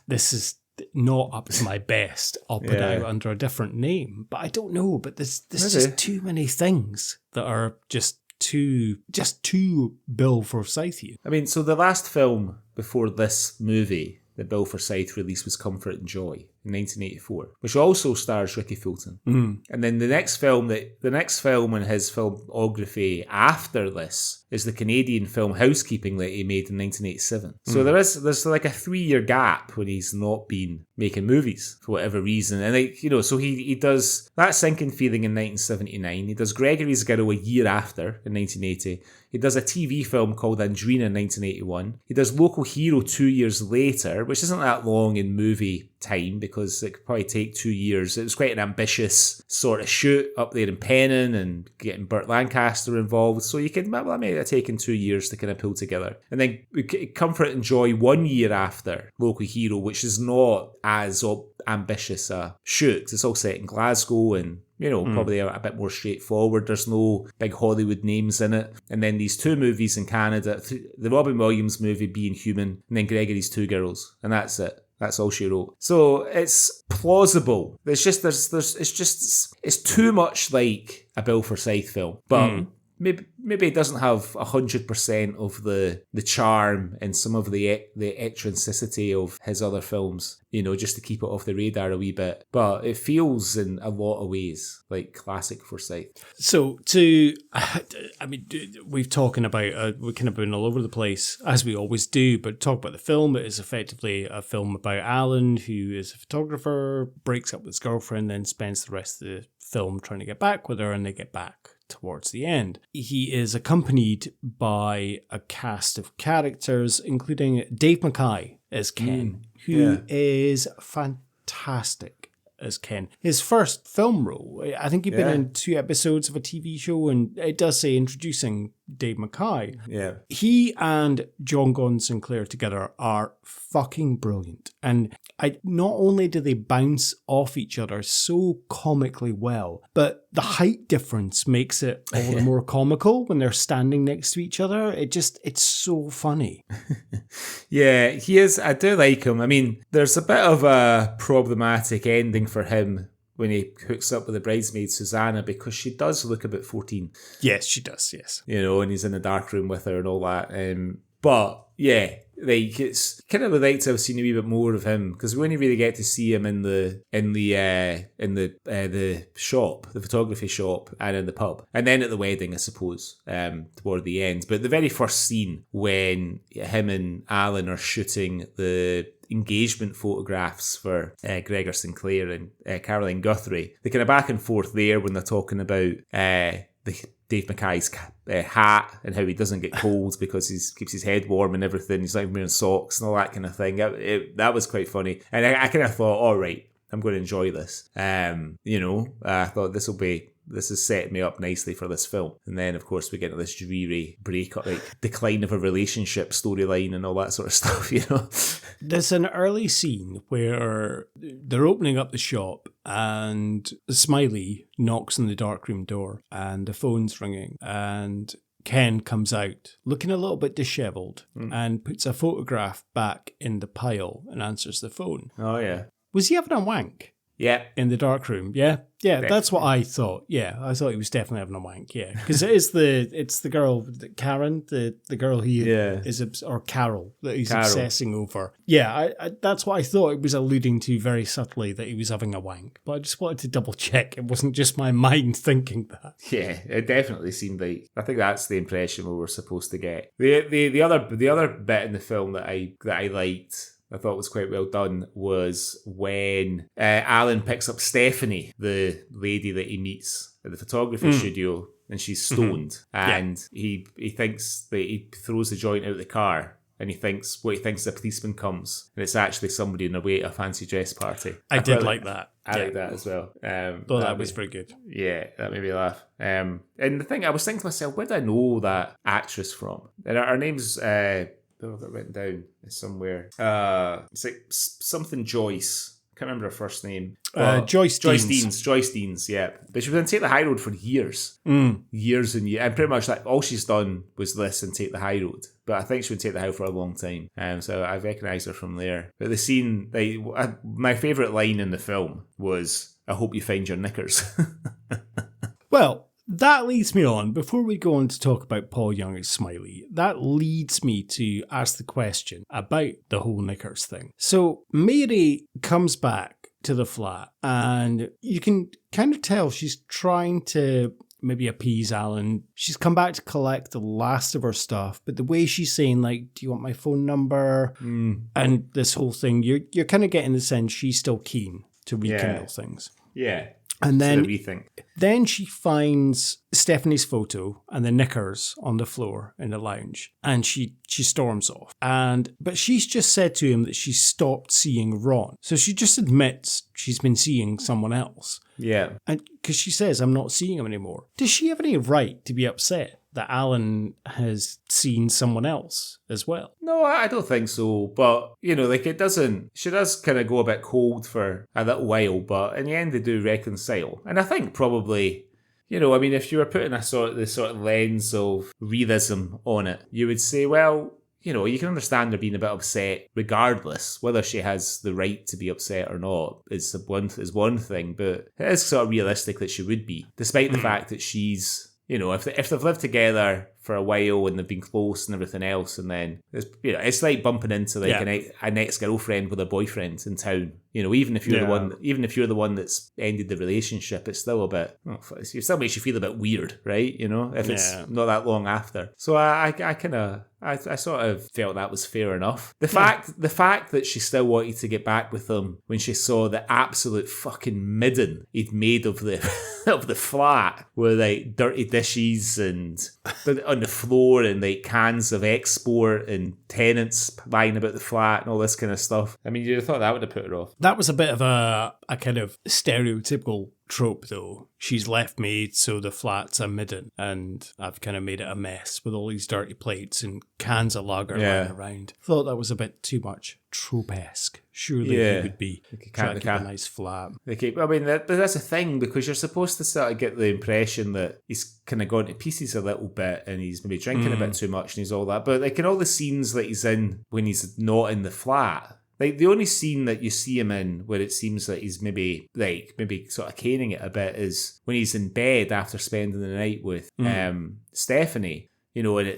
this is not up to my best. I'll put it out under a different name. But I don't know. But there's just too many things that are just too Bill Forsythian. I mean, so the last film before this movie that Bill Forsyth released was Comfort and Joy in 1984, which also stars Ricky Fulton. And then the next film in his filmography after this is the Canadian film Housekeeping that he made in 1987. So there's like a 3-year gap when he's not been making movies for whatever reason. And so he does That Sinking Feeling in 1979. He does Gregory's Girl a year after in 1980. He does a TV film called Andrina in 1981. He does Local Hero 2 years later, which isn't that long in movie time because it could probably take 2 years. It was quite an ambitious sort of shoot up there in Pennon and getting Burt Lancaster involved. So that may have taken 2 years to kind of pull together. And then Comfort and Joy 1 year after Local Hero, which is not as ambitious a shoot. It's all set in Glasgow and probably a bit more straightforward. There's no big Hollywood names in it. And then these 2 movies in Canada, the Robin Williams movie Being Human, and then Gregory's 2 Girls. And that's it. That's all she wrote. So it's plausible. It's too much like a Bill Forsyth film. But maybe it doesn't have 100% of the charm and some of the eccentricity of his other films, just to keep it off the radar a wee bit. But it feels in a lot of ways like classic Forsyth. So we've talking about, we've kind of been all over the place, as we always do, but talk about the film. It is effectively a film about Alan, who is a photographer, breaks up with his girlfriend, then spends the rest of the film trying to get back with her, and they get back towards the end. He is accompanied by a cast of characters, including Dave McKay as Ken, who is fantastic as Ken. His first film role, I think he'd been in 2 episodes of a TV show, and it does say introducing Dave McKay. Yeah. He and John Gordon Sinclair together are fucking brilliant. And not only do they bounce off each other so comically well, but the height difference makes it all the more comical when they're standing next to each other. It's so funny. Yeah, he is. I do like him. I mean, there's a bit of a problematic ending for him when he hooks up with the bridesmaid Susanna, because she does look a bit 14. Yes, she does, yes. And he's in the dark room with her and all that. But yeah, like, it's kind of would like to have seen a wee bit more of him, because we only really get to see him in the shop, the photography shop, and in the pub, and then at the wedding, I suppose, toward the end. But the very first scene when him and Alan are shooting the engagement photographs for Gregor Sinclair and Caroline Guthrie, the kind of back and forth there when they're talking about the Dave McKay's hat and how he doesn't get cold because he keeps his head warm and everything. He's not even wearing socks and all that kind of thing. That was quite funny. And I kind of thought, all right, I'm going to enjoy this. I thought this is setting me up nicely for this film. And then, of course, we get into this dreary breakup, like decline of a relationship storyline and all that sort of stuff, There's an early scene where they're opening up the shop and Smiley knocks on the darkroom door and the phone's ringing, and Ken comes out looking a little bit dishevelled and puts a photograph back in the pile and answers the phone. Oh, yeah. Was he having a wank? Yeah. In the darkroom, yeah? Yeah, definitely. That's what I thought. Yeah, I thought he was definitely having a wank, yeah. Because it's the girl, Karen, the girl he is, or Carol, that he's obsessing over. Yeah, I that's what I thought it was alluding to very subtly, that he was having a wank. But I just wanted to double check it wasn't just my mind thinking that. Yeah, it definitely seemed like, I think that's the impression we were supposed to get. The other bit in the film that I liked, I thought was quite well done, was when Alan picks up Stephanie, the lady that he meets at the photography studio, and she's stoned. And he thinks that he throws the joint out the car, and he thinks the policeman comes, and it's actually somebody on their way to a fancy dress party. I did like that. I like that as well. That was very good. Yeah, that made me laugh. And the thing, I was thinking to myself, where did I know that actress from? And her name's... I've got it written down somewhere. It's like something Joyce. I can't remember her first name. Joyce Deans, yeah. But she was in Take the High Road for years. Years and years. And pretty much like all she's done was this and Take the High Road. But I think she would take the High for a long time. So I recognised her from there. But the scene, my favourite line in the film was, I hope you find your knickers. Well, that leads me on, before we go on to talk about Paul Young as Smiley, that leads me to ask the question about the whole knickers thing. So Mary comes back to the flat and you can kind of tell she's trying to maybe appease Alan. She's come back to collect the last of her stuff, but the way she's saying, like, do you want my phone number? And this whole thing, you're kind of getting the sense she's still keen to rekindle things. Yeah. And then she finds Stephanie's photo and the knickers on the floor in the lounge, and she storms off. But she's just said to him that she stopped seeing Ron. So she just admits she's been seeing someone else. Yeah. And because she says, I'm not seeing him anymore. Does she have any right to be upset that Alan has seen someone else as well? No, I don't think so. But, it doesn't... She does kind of go a bit cold for a little while, but in the end they do reconcile. And I think probably... if you were putting the sort of lens of realism on it, you would say, well, you can understand her being a bit upset regardless. Whether she has the right to be upset or not is one thing, but it is sort of realistic that she would be, despite the fact that she's you know, if they've lived together for a while and they've been close and everything else, and then it's like bumping into like an ex-girlfriend with a boyfriend in town. You know, even if you're the one that's ended the relationship, it's still a bit. It still makes you feel a bit weird, right? You know, if it's not that long after. So I sort of felt that was fair enough. The fact that she still wanted to get back with him when she saw the absolute fucking midden he'd made of the of the flat, with like dirty dishes and on the floor and like cans of export and tenants lying about the flat and all this kind of stuff. I mean, you'd have thought that would have put her off. That was a bit of a kind of stereotypical trope, though. She's left me, so the flat's a midden, and I've kind of made it a mess with all these dirty plates and cans of lager lying around. Thought that was a bit too much trope-esque. Surely he would be trying to keep a nice flat. That's the thing, because you're supposed to sort of get the impression that he's kind of gone to pieces a little bit and he's maybe drinking a bit too much and he's all that. But like in all the scenes that he's in when he's not in the flat, like the only scene that you see him in where it seems that he's maybe sort of caning it a bit is when he's in bed after spending the night with Stephanie. You know, and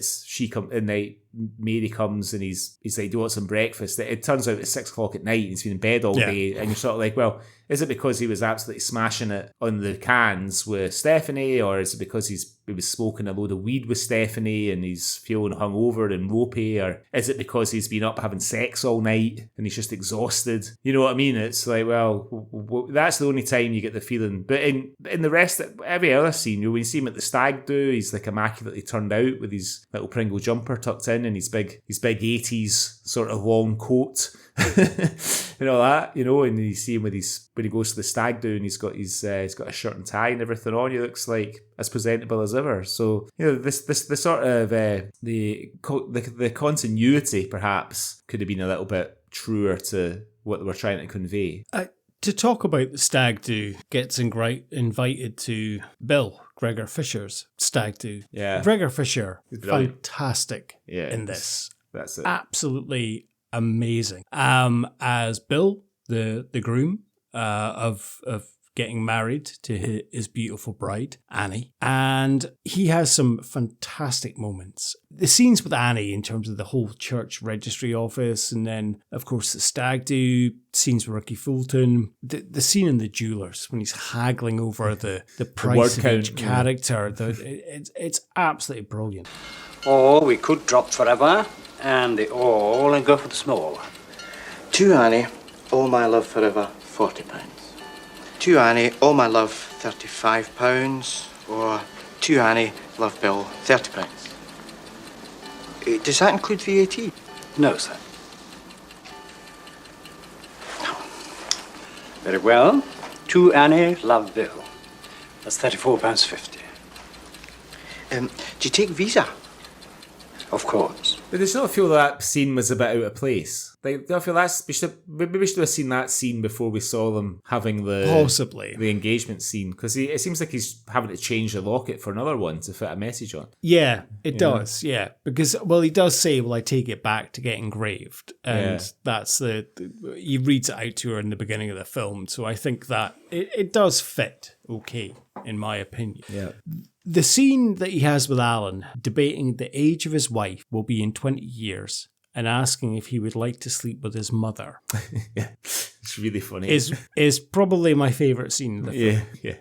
Mary comes and he's like, do you want some breakfast? It turns out it's 6:00 at night and he's been in bed all day, and you're sort of like, well, is it because he was absolutely smashing it on the cans with Stephanie, or is it because he was smoking a load of weed with Stephanie and he's feeling hungover and ropey, or is it because he's been up having sex all night and he's just exhausted? You know what I mean? It's like, well, that's the only time you get the feeling. But in the rest of every other scene, you know, when you see him at the stag do, he's like immaculately turned out with his little Pringle jumper tucked in and his big 80s sort of long coat. And all that, you know, and you see him when he goes to the stag do and he's got a shirt and tie and everything on. He looks like as presentable as ever. So, you know, this sort of the continuity perhaps could have been a little bit truer to what they were trying to convey. To talk about the stag do, gets invited to Bill, Gregor Fisher's stag do. Yeah, Gregor Fisher, fantastic in this. That's it. Absolutely amazing. As Bill, the groom of getting married to his beautiful bride, Annie. And he has some fantastic moments. The scenes with Annie in terms of the whole church registry office, and then, of course, the stag do, scenes with Ricky Fulton, the scene in the Jewelers when he's haggling over the price of each character. It's absolutely brilliant. Or we could drop forever and the all and go for the small. To Annie, all my love forever, £40. To Annie, all my love, £35. Or to Annie, love Bill, £30. Does that include VAT? No, sir. Very well. To Annie, love Bill. That's £34.50. Do you take Visa? Of course. But does not feel that scene was a bit out of place? Like, do I feel maybe we should have seen that scene before we saw them having possibly the engagement scene, because it seems like he's having to change the locket for another one to fit a message on. Yeah, it does. Yeah, because he does say, "Well, I take it back to get engraved," and that's he reads it out to her in the beginning of the film. So I think that it does fit okay, in my opinion. Yeah. The scene that he has with Alan, debating the age of his wife will be in 20 years and asking if he would like to sleep with his mother. Yeah, it's really funny. Is probably my favourite scene in the film. Yeah.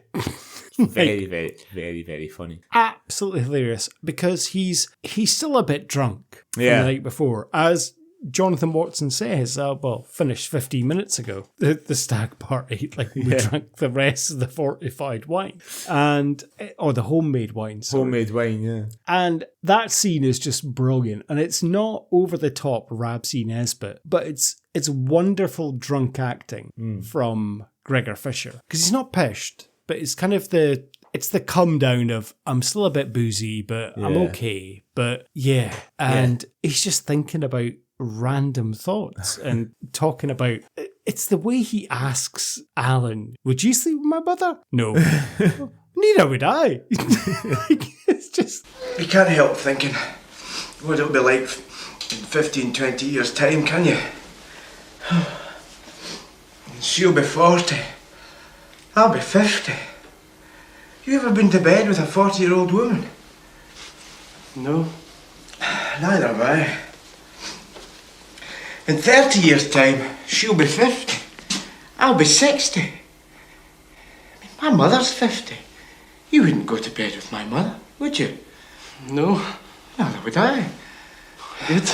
Very, very, very, very funny. Absolutely hilarious, because he's still a bit drunk from the night before. As Jonathan Watson says, finished 15 minutes ago, the stag party, we drank the rest of the fortified wine, or the homemade wine. Sorry. Homemade wine, yeah. And that scene is just brilliant, and it's not over the top Rabsy Nesbitt, but it's wonderful drunk acting from Gregor Fisher, because he's not pished, but it's kind of it's the come down of, I'm still a bit boozy, but I'm okay. But and he's just thinking about random thoughts and talking about, it's the way he asks Alan, would you sleep with my mother? No. Neither would I. It's just, You can't help thinking what it'll be like in 15, 20 years' time, can you? She'll be 40. I'll be 50. You ever been to bed with a 40-year-old woman? No. Neither have I. In 30 years' time, she'll be 50. I'll be 60. I mean, my mother's 50. You wouldn't go to bed with my mother, would you? No. Neither would I. Good.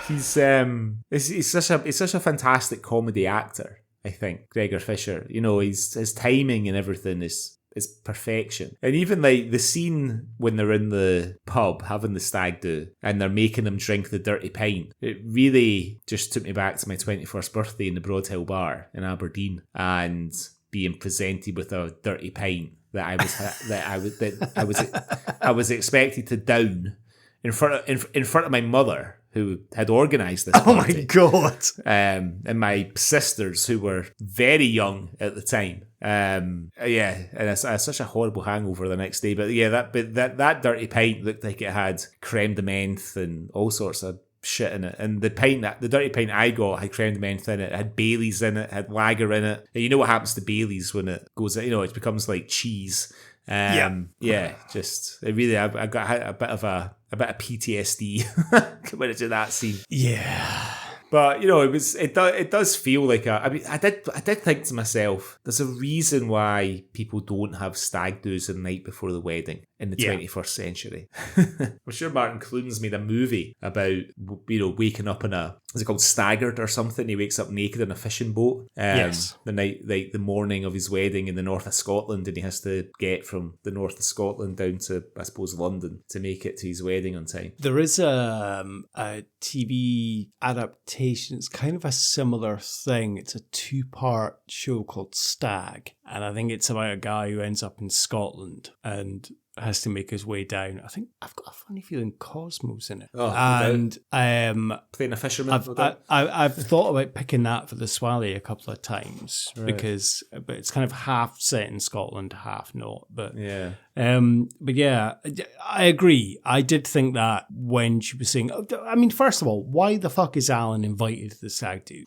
He's such a fantastic comedy actor, I think, Gregor Fisher. You know, his timing and everything is perfection. And even like the scene when they're in the pub having the stag do and they're making them drink the dirty pint, it really just took me back to my 21st birthday in the Broad Hill Bar in Aberdeen and being presented with a dirty pint that I was expected to down in front of my mother, who had organised this party. Oh my God. And my sisters, who were very young at the time. And it's such a horrible hangover the next day. But yeah, that dirty pint looked like it had creme de menthe and all sorts of shit in it. And the dirty pint I got had creme de menthe in it. It had Baileys in it, had lager in it. And you know what happens to Baileys when it goes, it becomes like cheese. Just it really, I got a bit of PTSD coming into that scene. Yeah. But it does feel like I did think to myself, there's a reason why people don't have stag do's the night before the wedding in the 21st century. I'm sure Martin Clunes made a movie about waking up in is it called Staggered or something? He wakes up naked in a fishing boat. Yes. The night, like the morning of his wedding in the north of Scotland, and he has to get from the north of Scotland down to, I suppose, London to make it to his wedding on time. There is a TV adaptation. It's kind of a similar thing. It's a 2-part show called Stag, and I think it's about a guy who ends up in Scotland and has to make his way down. I think I've got a funny feeling Cosmo's in it. Oh, and playing a fisherman. I've thought about picking that for the Swally a couple of times, but it's kind of half set in Scotland, half not. But yeah, I agree. I did think that when she was saying, I mean, first of all, why the fuck is Alan invited to the stag do?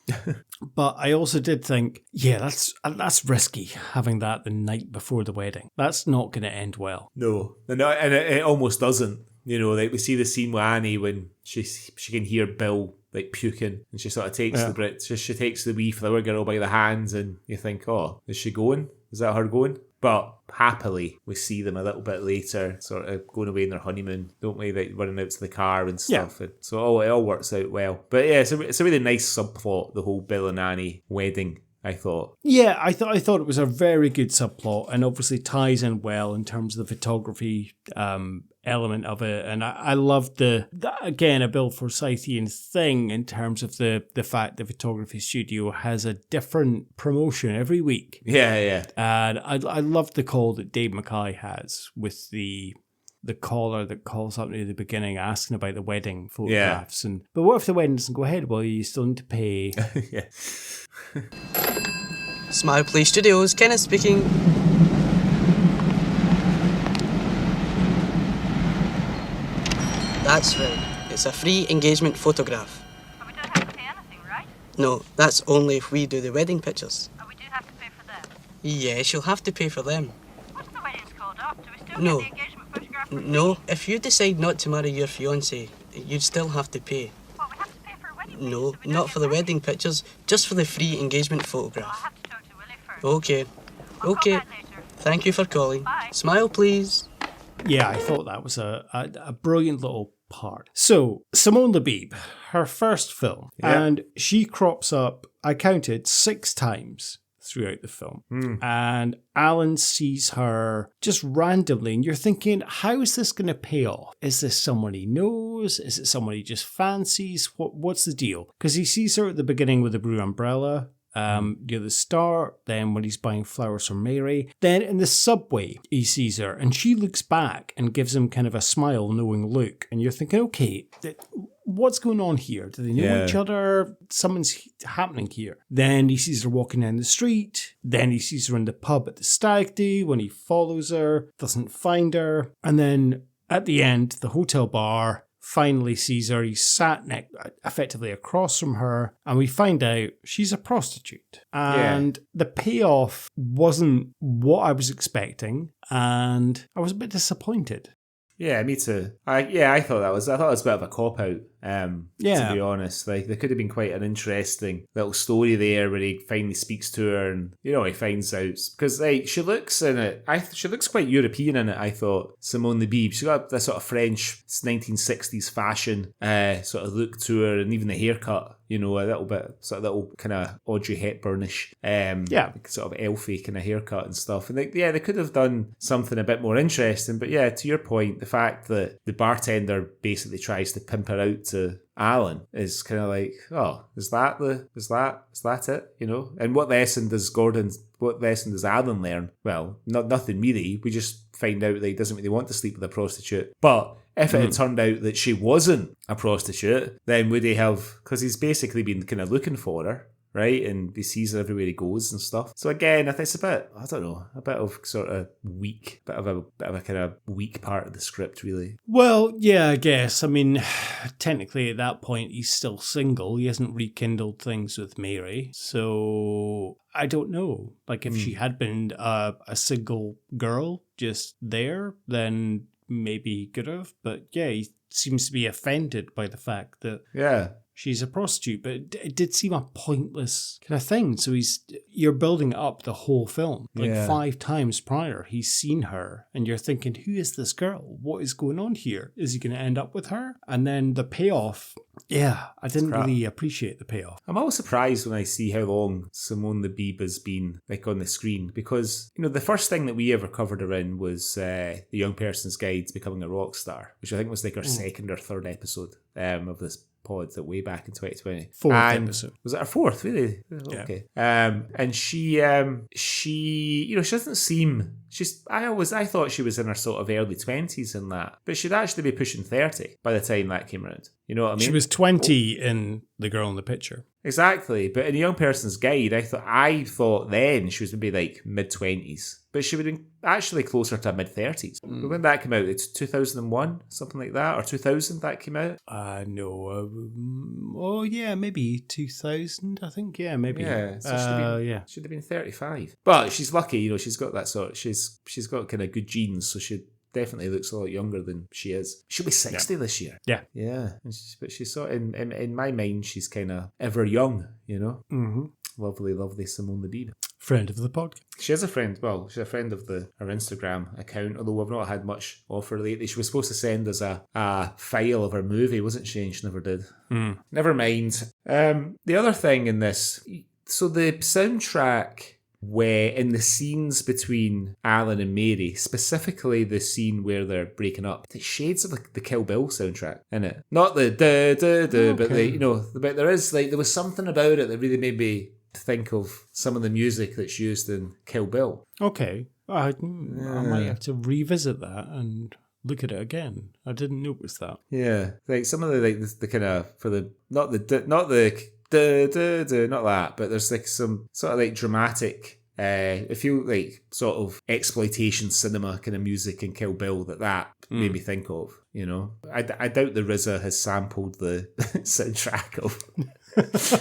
But I also did think, that's risky, having that the night before the wedding. That's not going to end well. No, and it almost doesn't. Like we see the scene with Annie when she can hear Bill like puking, and she sort of takes she takes the wee flower girl by the hands, and you think, oh, is she going? Is that her going? But happily, we see them a little bit later, sort of going away on their honeymoon, don't we? Like running out to the car and stuff. Yeah. And so it all works out well. But yeah, it's a really nice subplot, the whole Bill and Annie wedding, I thought. Yeah, I thought it was a very good subplot, and obviously ties in well in terms of the photography element of it. And I loved that again, a Bill Forsythian thing in terms of the fact the photography studio has a different promotion every week. Yeah. And I loved the call that Dave McKay has with the caller that calls up near the beginning asking about the wedding photographs. Yeah. But what if the wedding doesn't go ahead? Well, you still need to pay. Yeah. Smile Play Studios, Kenneth speaking. That's right. It's a free engagement photograph. But we don't have to pay anything, right? No, that's only if we do the wedding pictures. And we do have to pay for them? Yes, you'll have to pay for them. What's the wedding's called up? Do we still No. get the engagement photograph? No, if you decide not to marry your fiancé, you'd still have to pay. What, we have to pay for a wedding? No, so we don't not get for the money? wedding pictures, just for the free engagement I'll photograph. have to talk to Willie first. Okay. I'll Okay. call back later. Thank you for calling. Bye. Smile, please. Yeah, I thought that was a brilliant little part. So, Simone Labib, her first film, and she crops up, I counted, 6 times throughout the film. And Alan sees her just randomly, and you're thinking, how is this going to pay off? Is this someone he knows? Is it someone he just fancies? What's the deal? Because he sees her at the beginning with the blue umbrella. The start, then when he's buying flowers from Mary, then in the subway he sees her and she looks back and gives him kind of a smile, knowing look, and you're thinking, okay, what's going on here? Do they know each other? Something's happening here. Then he sees her walking down the street, then he sees her in the pub at the stag do when he follows her, doesn't find her, and then at the end, the hotel bar, finally sees her. He's sat effectively across from her, and we find out she's a prostitute. And the payoff wasn't what I was expecting, and I was a bit disappointed. Yeah, me too. I thought it was a bit of a cop out. To be honest, like there could have been quite an interesting little story there where he finally speaks to her, and he finds out because she looks in it. She looks quite European in it. I thought Simone the Beeb. She got this sort of French 1960s fashion sort of look to her, and even the haircut. A little bit, sort of little kind of Audrey Hepburnish, sort of elfy kind of haircut and stuff. And they could have done something a bit more interesting. But yeah, to your point, the fact that the bartender basically tries to pimp her out to Alan is kind of like, oh, is that it? And what lesson does Alan learn? Well, nothing really. We just find out that he doesn't really want to sleep with a prostitute. But if it had turned out that she wasn't a prostitute, then would he have, because he's basically been kind of looking for her, right? And he sees her everywhere he goes and stuff. So again, I think it's a bit, I don't know, a bit of sort of weak, bit of a kind of weak part of the script, really. Well, yeah, I guess. I mean, technically at that point, he's still single. He hasn't rekindled things with Mary. So I don't know. Like, if she had been a single girl just there, then maybe he could have. But yeah, he seems to be offended by the fact that she's a prostitute, but it did seem a pointless kind of thing. So you're building it up the whole film. Like 5 times prior, he's seen her, and you're thinking, who is this girl? What is going on here? Is he going to end up with her? And then the payoff, I didn't really appreciate the payoff. I'm always surprised when I see how long Simone the Beeb has been like on the screen, because the first thing that we ever covered her in was The Young Person's Guide to Becoming a Rock Star, which I think was like our second or third episode of this pod that way back in 2020. Fourth episode. Was it our fourth, really? Yeah. Okay. And she doesn't seem, I thought she was in her sort of early 20s in that, but she'd actually be pushing 30 by the time that came around. You know what I mean? She was 20 in The Girl in the Picture. Exactly. But in A Young Person's Guide, I thought then she was maybe like mid-20s. But she would be actually closer to mid-30s. But when that came out, it's 2001, something like that, or 2000 that came out? No. Maybe 2000, I think. Yeah, maybe. Yeah, so she'd have been 35. But she's lucky, she's got that sort of, she's got kind of good genes, so she definitely looks a lot younger than she is. She'll be 60 this year. Yeah. Yeah. But she's sort of, in my mind, she's kind of ever young, Mm-hmm. Lovely Simone the Beeb. Friend of the podcast. She is a friend. Well, she's a friend of our Instagram account, although we've not had much off her lately. She was supposed to send us a file of her movie, wasn't she? And she never did. Never mind. The other thing in this, so the soundtrack, where in the scenes between Alan and Mary, specifically the scene where they're breaking up, it's shades of the Kill Bill soundtrack in it. Not the but but there is there was something about it that really made me think of some of the music that's used in Kill Bill. Okay, I might have to revisit that and look at it again. I didn't notice that. Yeah, like some of the kind of not that, but there's like some sort of like dramatic, if you like sort of exploitation cinema kind of music in Kill Bill that made me think of. I doubt the RZA has sampled the soundtrack of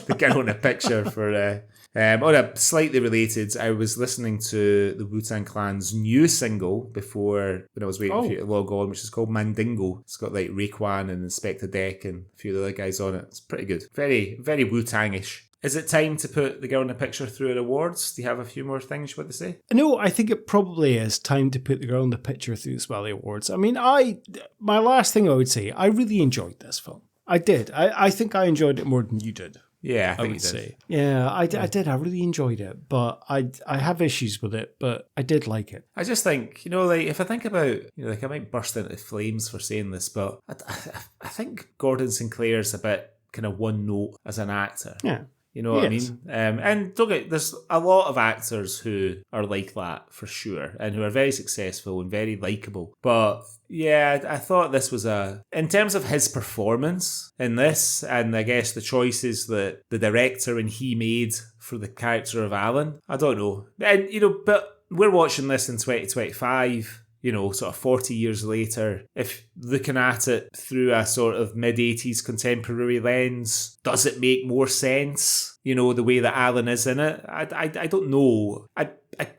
The Girl in a Picture for. On a slightly related, I was listening to the Wu-Tang Clan's new single before when I was waiting for you to log on, which is called Mandingo. It's got like Raekwon and Inspector Deck and a few of the other guys on it. It's pretty good. Very, very Wu-Tang-ish. Is it time to put The Girl in the Picture through her awards? Do you have a few more things you want to say? No, I think it probably is time to put The Girl in the Picture through the Swally Awards. I mean, my last thing I would say, I really enjoyed this film. I did. I think I enjoyed it more than you did. Yeah, I think would say. Yeah, I did. I really enjoyed it, but I have issues with it, but I did like it. I just think, if I think about, I might burst into flames for saying this, but I think Gordon Sinclair's a bit kind of one note as an actor. Yeah. You know what I mean? And don't get, there's a lot of actors who are like that for sure, and who are very successful and very likeable. But yeah, I thought this was in terms of his performance in this, and I guess the choices that the director and he made for the character of Alan, I don't know. And, but we're watching this in 2025. sort of 40 years later, if looking at it through a sort of mid-80s contemporary lens, does it make more sense? The way that Alan is in it? I don't know. I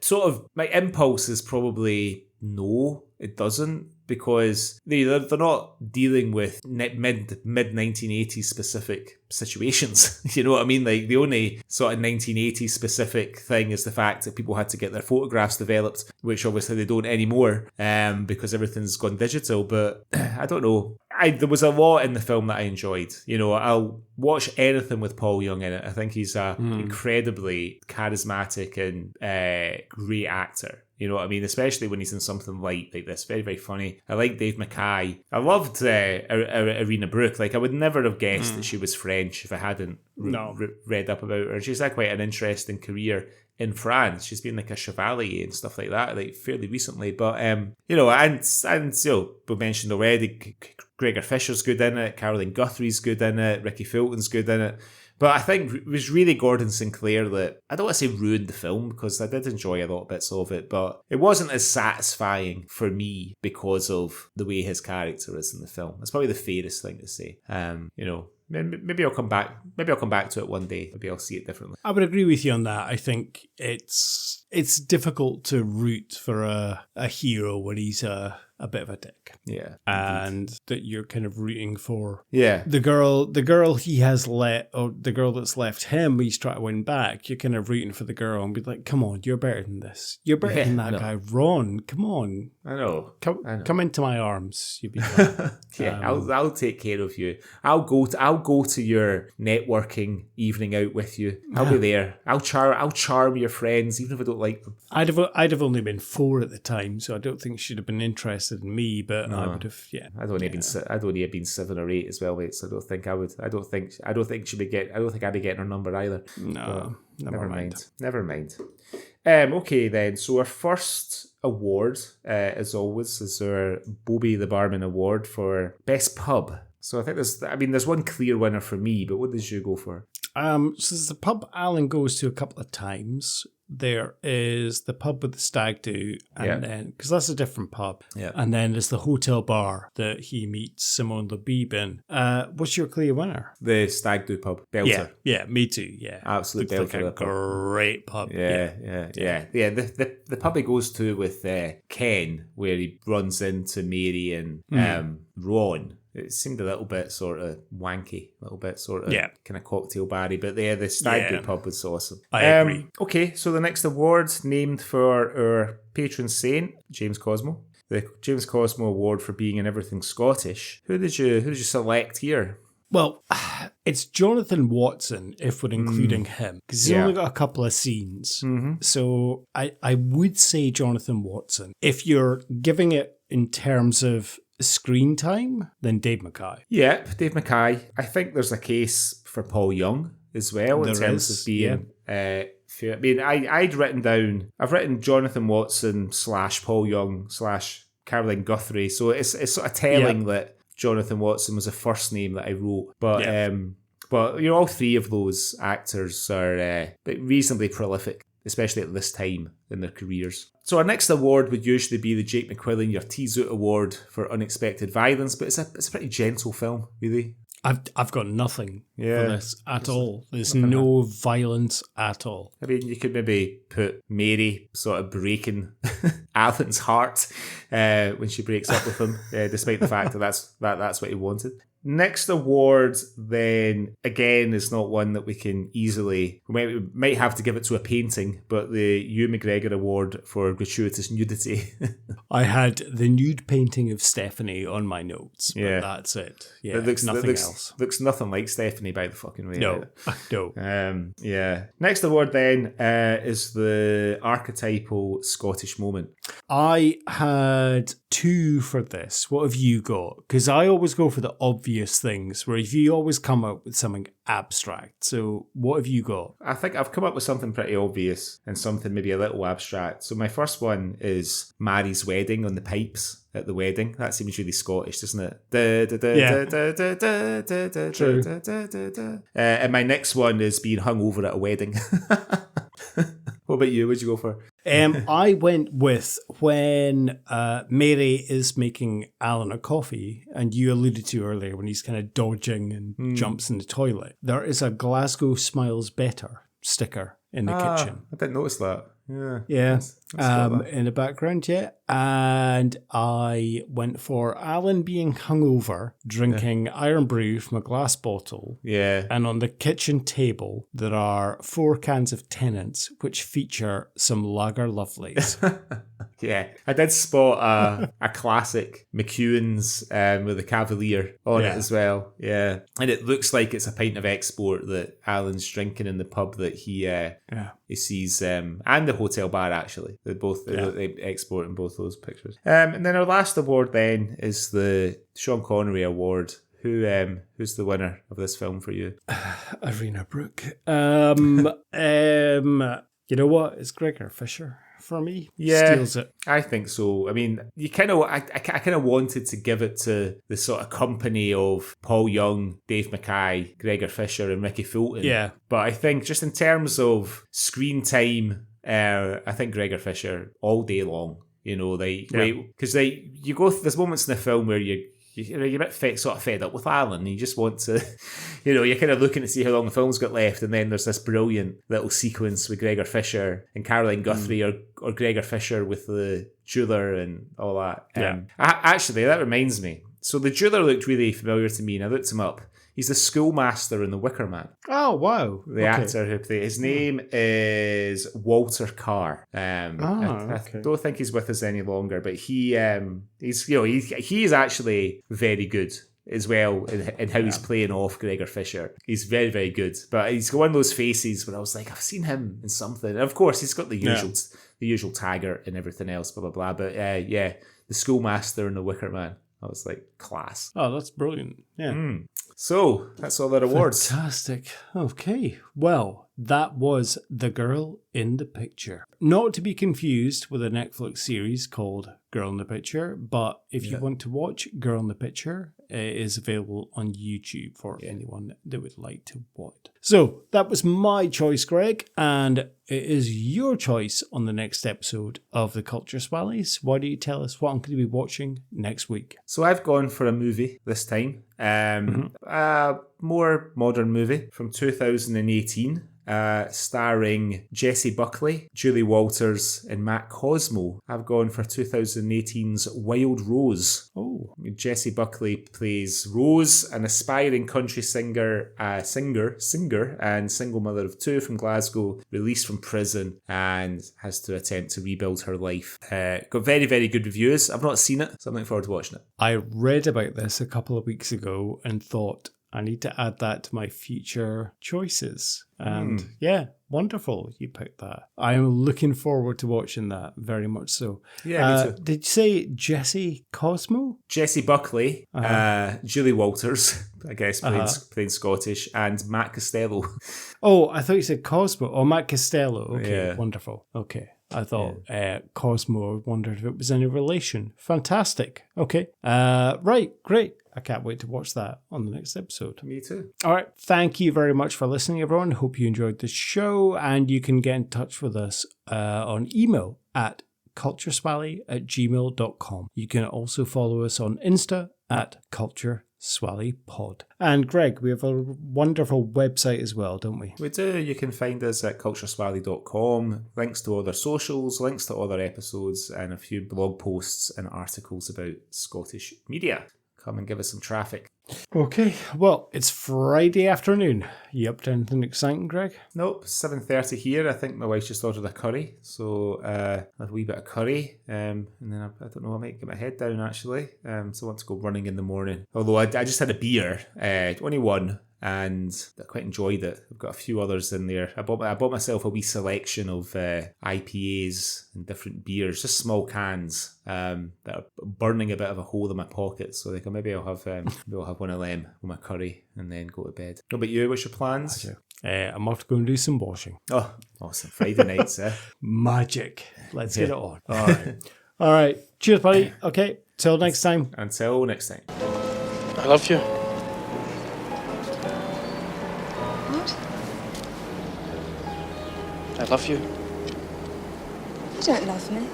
sort of, my impulse is probably no, it doesn't, because they're not dealing with mid 1980s specific situations. You know what I mean? Like, the only sort of 1980s specific thing is the fact that people had to get their photographs developed, which obviously they don't anymore, because everything's gone digital. But I don't know. There was a lot in the film that I enjoyed. I'll watch anything with Paul Young in it. I think he's a incredibly charismatic and great actor. You know what I mean? Especially when he's in something light like this. Very, very funny. I like Dave McKay. I loved Irina Brook. Like, I would never have guessed that she was French if I hadn't read up about her. She's had quite an interesting career in France. She's been like a chevalier and stuff like that, like fairly recently. But and we mentioned already, Gregor Fisher's good in it, Caroline Guthrie's good in it, Ricky Fulton's good in it. But I think it was really Gordon Sinclair that, I don't want to say ruined the film, because I did enjoy a lot of bits of it, but it wasn't as satisfying for me because of the way his character is in the film. That's probably the fairest thing to say. Maybe I'll come back. Maybe I'll come back to it one day. Maybe I'll see it differently. I would agree with you on that. I think it's difficult to root for a hero when he's a bit of a dick. Yeah. And that you're kind of rooting for the girl he has let, or the girl that's left him, he's trying to win back. You're kind of rooting for the girl and be like, come on, you're better than this. You're better than that guy, Ron. Come on. I know. Come into my arms. You'll be fine. I'll take care of you. I'll go to your networking evening out with you. I'll be there. I'll charm your friends, even if I don't like them. I'd have only been 4 at the time, so I don't think she'd have been interested in me, but I would have. Yeah, I'd only have been 7 or 8 as well, mate. So I don't think I would. I don't think she'd be I don't think I'd be getting her number either. No, never mind. Never mind. Okay then. So our first award, as always, is our Bobby the Barman Award for Best Pub. So I think there's one clear winner for me, but what did you go for? So there's the pub Alan goes to a couple of times. There is the pub with the stag do, and then, because that's a different pub, and then there's the hotel bar that he meets Simone Lebib in. What's your clear winner? The stag do pub, Belter. Yeah, me too. Yeah, absolute Looks Belter. like a great pub. Yeah. The pub he goes to with Ken, where he runs into Mary and Ron. It seemed a little bit sort of wanky, a little bit sort of kind of cocktail barry, but the stag do pub was awesome. I agree. Okay, so the next award named for our patron saint, James Cosmo. The James Cosmo Award for being in everything Scottish. Who did you select here? Well, it's Jonathan Watson, if we're including him, because he's only got a couple of scenes. Mm-hmm. So I would say Jonathan Watson. If you're giving it in terms of screen time, then Dave McKay. Yeah, Dave McKay. I think there's a case for Paul Young as well in terms of being fair. I mean, I've written Jonathan Watson / Paul Young / Caroline Guthrie. So it's sort of telling that Jonathan Watson was the first name that I wrote. But all 3 of those actors are reasonably prolific, especially at this time in their careers. So our next award would usually be the Jake McQuillan Your Tease Out Award for Unexpected Violence, but it's a pretty gentle film, really. I've got nothing for this at all. There's no violence at all. I mean, you could maybe put Mary sort of breaking Alan's heart when she breaks up with him, despite the fact that that's what he wanted. Next award, then, again, is not one that we can easily... We might have to give it to a painting, but the Ewan McGregor Award for gratuitous nudity. I had the nude painting of Stephanie on my notes, but that's it. Yeah, nothing else. Looks nothing like Stephanie, by the fucking way. No. Next award, then, is the archetypal Scottish moment. I had 2 for this. What have you got? Because I always go for the obvious things, whereas you always come up with something abstract. So what have you got? I think I've come up with something pretty obvious and something maybe a little abstract. So my first one is Mary's wedding on the pipes at the wedding. That seems really Scottish, doesn't it? True. And my next one is being hungover at a wedding. What about you? What'd you go for? I went with when Mary is making Alan a coffee, and you alluded to earlier when he's kind of dodging and jumps in the toilet. There is a Glasgow Smiles Better sticker in the kitchen. I didn't notice that. Yeah. Yeah, That's got that. in the background, yeah. And I went for Alan being hungover, drinking iron brew from a glass bottle. Yeah. And on the kitchen table, there are 4 cans of Tennent's, which feature some lager lovelies. Yeah, I did spot a classic McEwen's with a Cavalier on it as well. Yeah, and it looks like it's a pint of export that Alan's drinking in the pub that he sees, and the hotel bar actually. They export in both those pictures. And then our last award then is the Sean Connery Award. Who's the winner of this film for you? Irina Brook. You know what? It's Gregor Fisher for me. Yeah, Steals it. I think so. I mean, I kind of wanted to give it to the sort of company of Paul Young, Dave McKay, Gregor Fisher, and Ricky Fulton. Yeah. But I think just in terms of screen time, I think Gregor Fisher all day long. You know, because you go through, there's moments in the film where you're a bit fed up with Alan, and you just want to, you're kind of looking to see how long the film's got left, and then there's this brilliant little sequence with Gregor Fisher and Caroline Guthrie, or Gregor Fisher with the jeweler and all that. Actually, that reminds me. So the jeweler looked really familiar to me, and I looked him up. He's the schoolmaster in The Wicker Man. Oh, wow. The actor who played. His name is Walter Carr. I don't think he's with us any longer, but he is actually very good as well in how he's playing off Gregor Fisher. He's very, very good. But he's got one of those faces where I was like, I've seen him in something. And of course, he's got the usual Taggart and everything else, blah, blah, blah. But the schoolmaster in The Wicker Man. I was like, class. Oh, that's brilliant. Yeah. So, that's all their awards. Fantastic. Okay. Well, that was The Girl in the Picture. Not to be confused with a Netflix series called Girl in the Picture, but if you want to watch Girl in the Picture, it is available on YouTube for anyone that would like to watch. So, that was my choice, Greg, and it is your choice on the next episode of the Culture Swallies. Why don't you tell us what I'm going to be watching next week? So I've gone for a movie this time. A more modern movie from 2018. Starring Jessie Buckley, Julie Walters, and Matt Cosmo. I've gone for 2018's Wild Rose. Oh, Jessie Buckley plays Rose, an aspiring country singer, and single mother of 2 from Glasgow, released from prison, and has to attempt to rebuild her life. Got very, very good reviews. I've not seen it, so I'm looking forward to watching it. I read about this a couple of weeks ago and thought, I need to add that to my future choices. And wonderful you picked that. I'm looking forward to watching that, very much so. Yeah, me too. Did you say Jessie Cosmo? Jessie Buckley, Julie Walters, I guess, playing Scottish, and Matt Costello. Oh, I thought you said Cosmo. Oh, Matt Costello. Okay, Yeah. Wonderful. Okay. I thought Cosmo. I wondered if it was any relation. Fantastic. Okay. Right. Great. I can't wait to watch that on the next episode. Me too. All right. Thank you very much for listening, everyone. Hope you enjoyed the show, and you can get in touch with us on email at cultureswally@gmail.com. You can also follow us on Insta at cultureswallypod. And Greg, we have a wonderful website as well, don't we? We do. You can find us at cultureswally.com. Links to all their socials, links to all their episodes, and a few blog posts and articles about Scottish media. Come and give us some traffic. Okay, well, it's Friday afternoon. You up to anything exciting, Greg? Nope, 7:30 here. I think my wife just ordered a curry, so a wee bit of curry, and then I don't know, I might get my head down actually. So I want to go running in the morning. Although I just had a beer, only one, and I quite enjoyed it. I've got a few others in there. I bought myself a wee selection of IPAs and different beers, just small cans that are burning a bit of a hole in my pocket. So maybe I'll have one of them with my curry and then go to bed. What about you? What's your plans? I'm off to go and do some washing. Oh, awesome. Friday nights, eh? Magic. Let's get it on. All right. All right. Cheers, buddy. Okay. Till next time. Until next time. I love you. What? I love you. don't love me.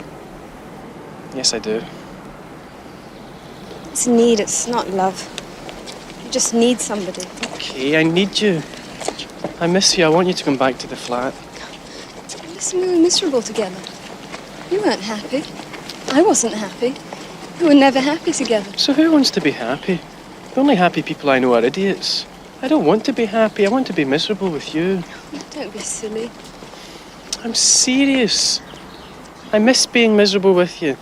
Yes, I do. It's need, it's not love. You just need somebody. Okay, I need you. I miss you. I want you to come back to the flat. Listen, we were miserable together. You weren't happy. I wasn't happy. We were never happy together. So who wants to be happy? The only happy people I know are idiots. I don't want to be happy. I want to be miserable with you. Don't be silly. I'm serious. I miss being miserable with you.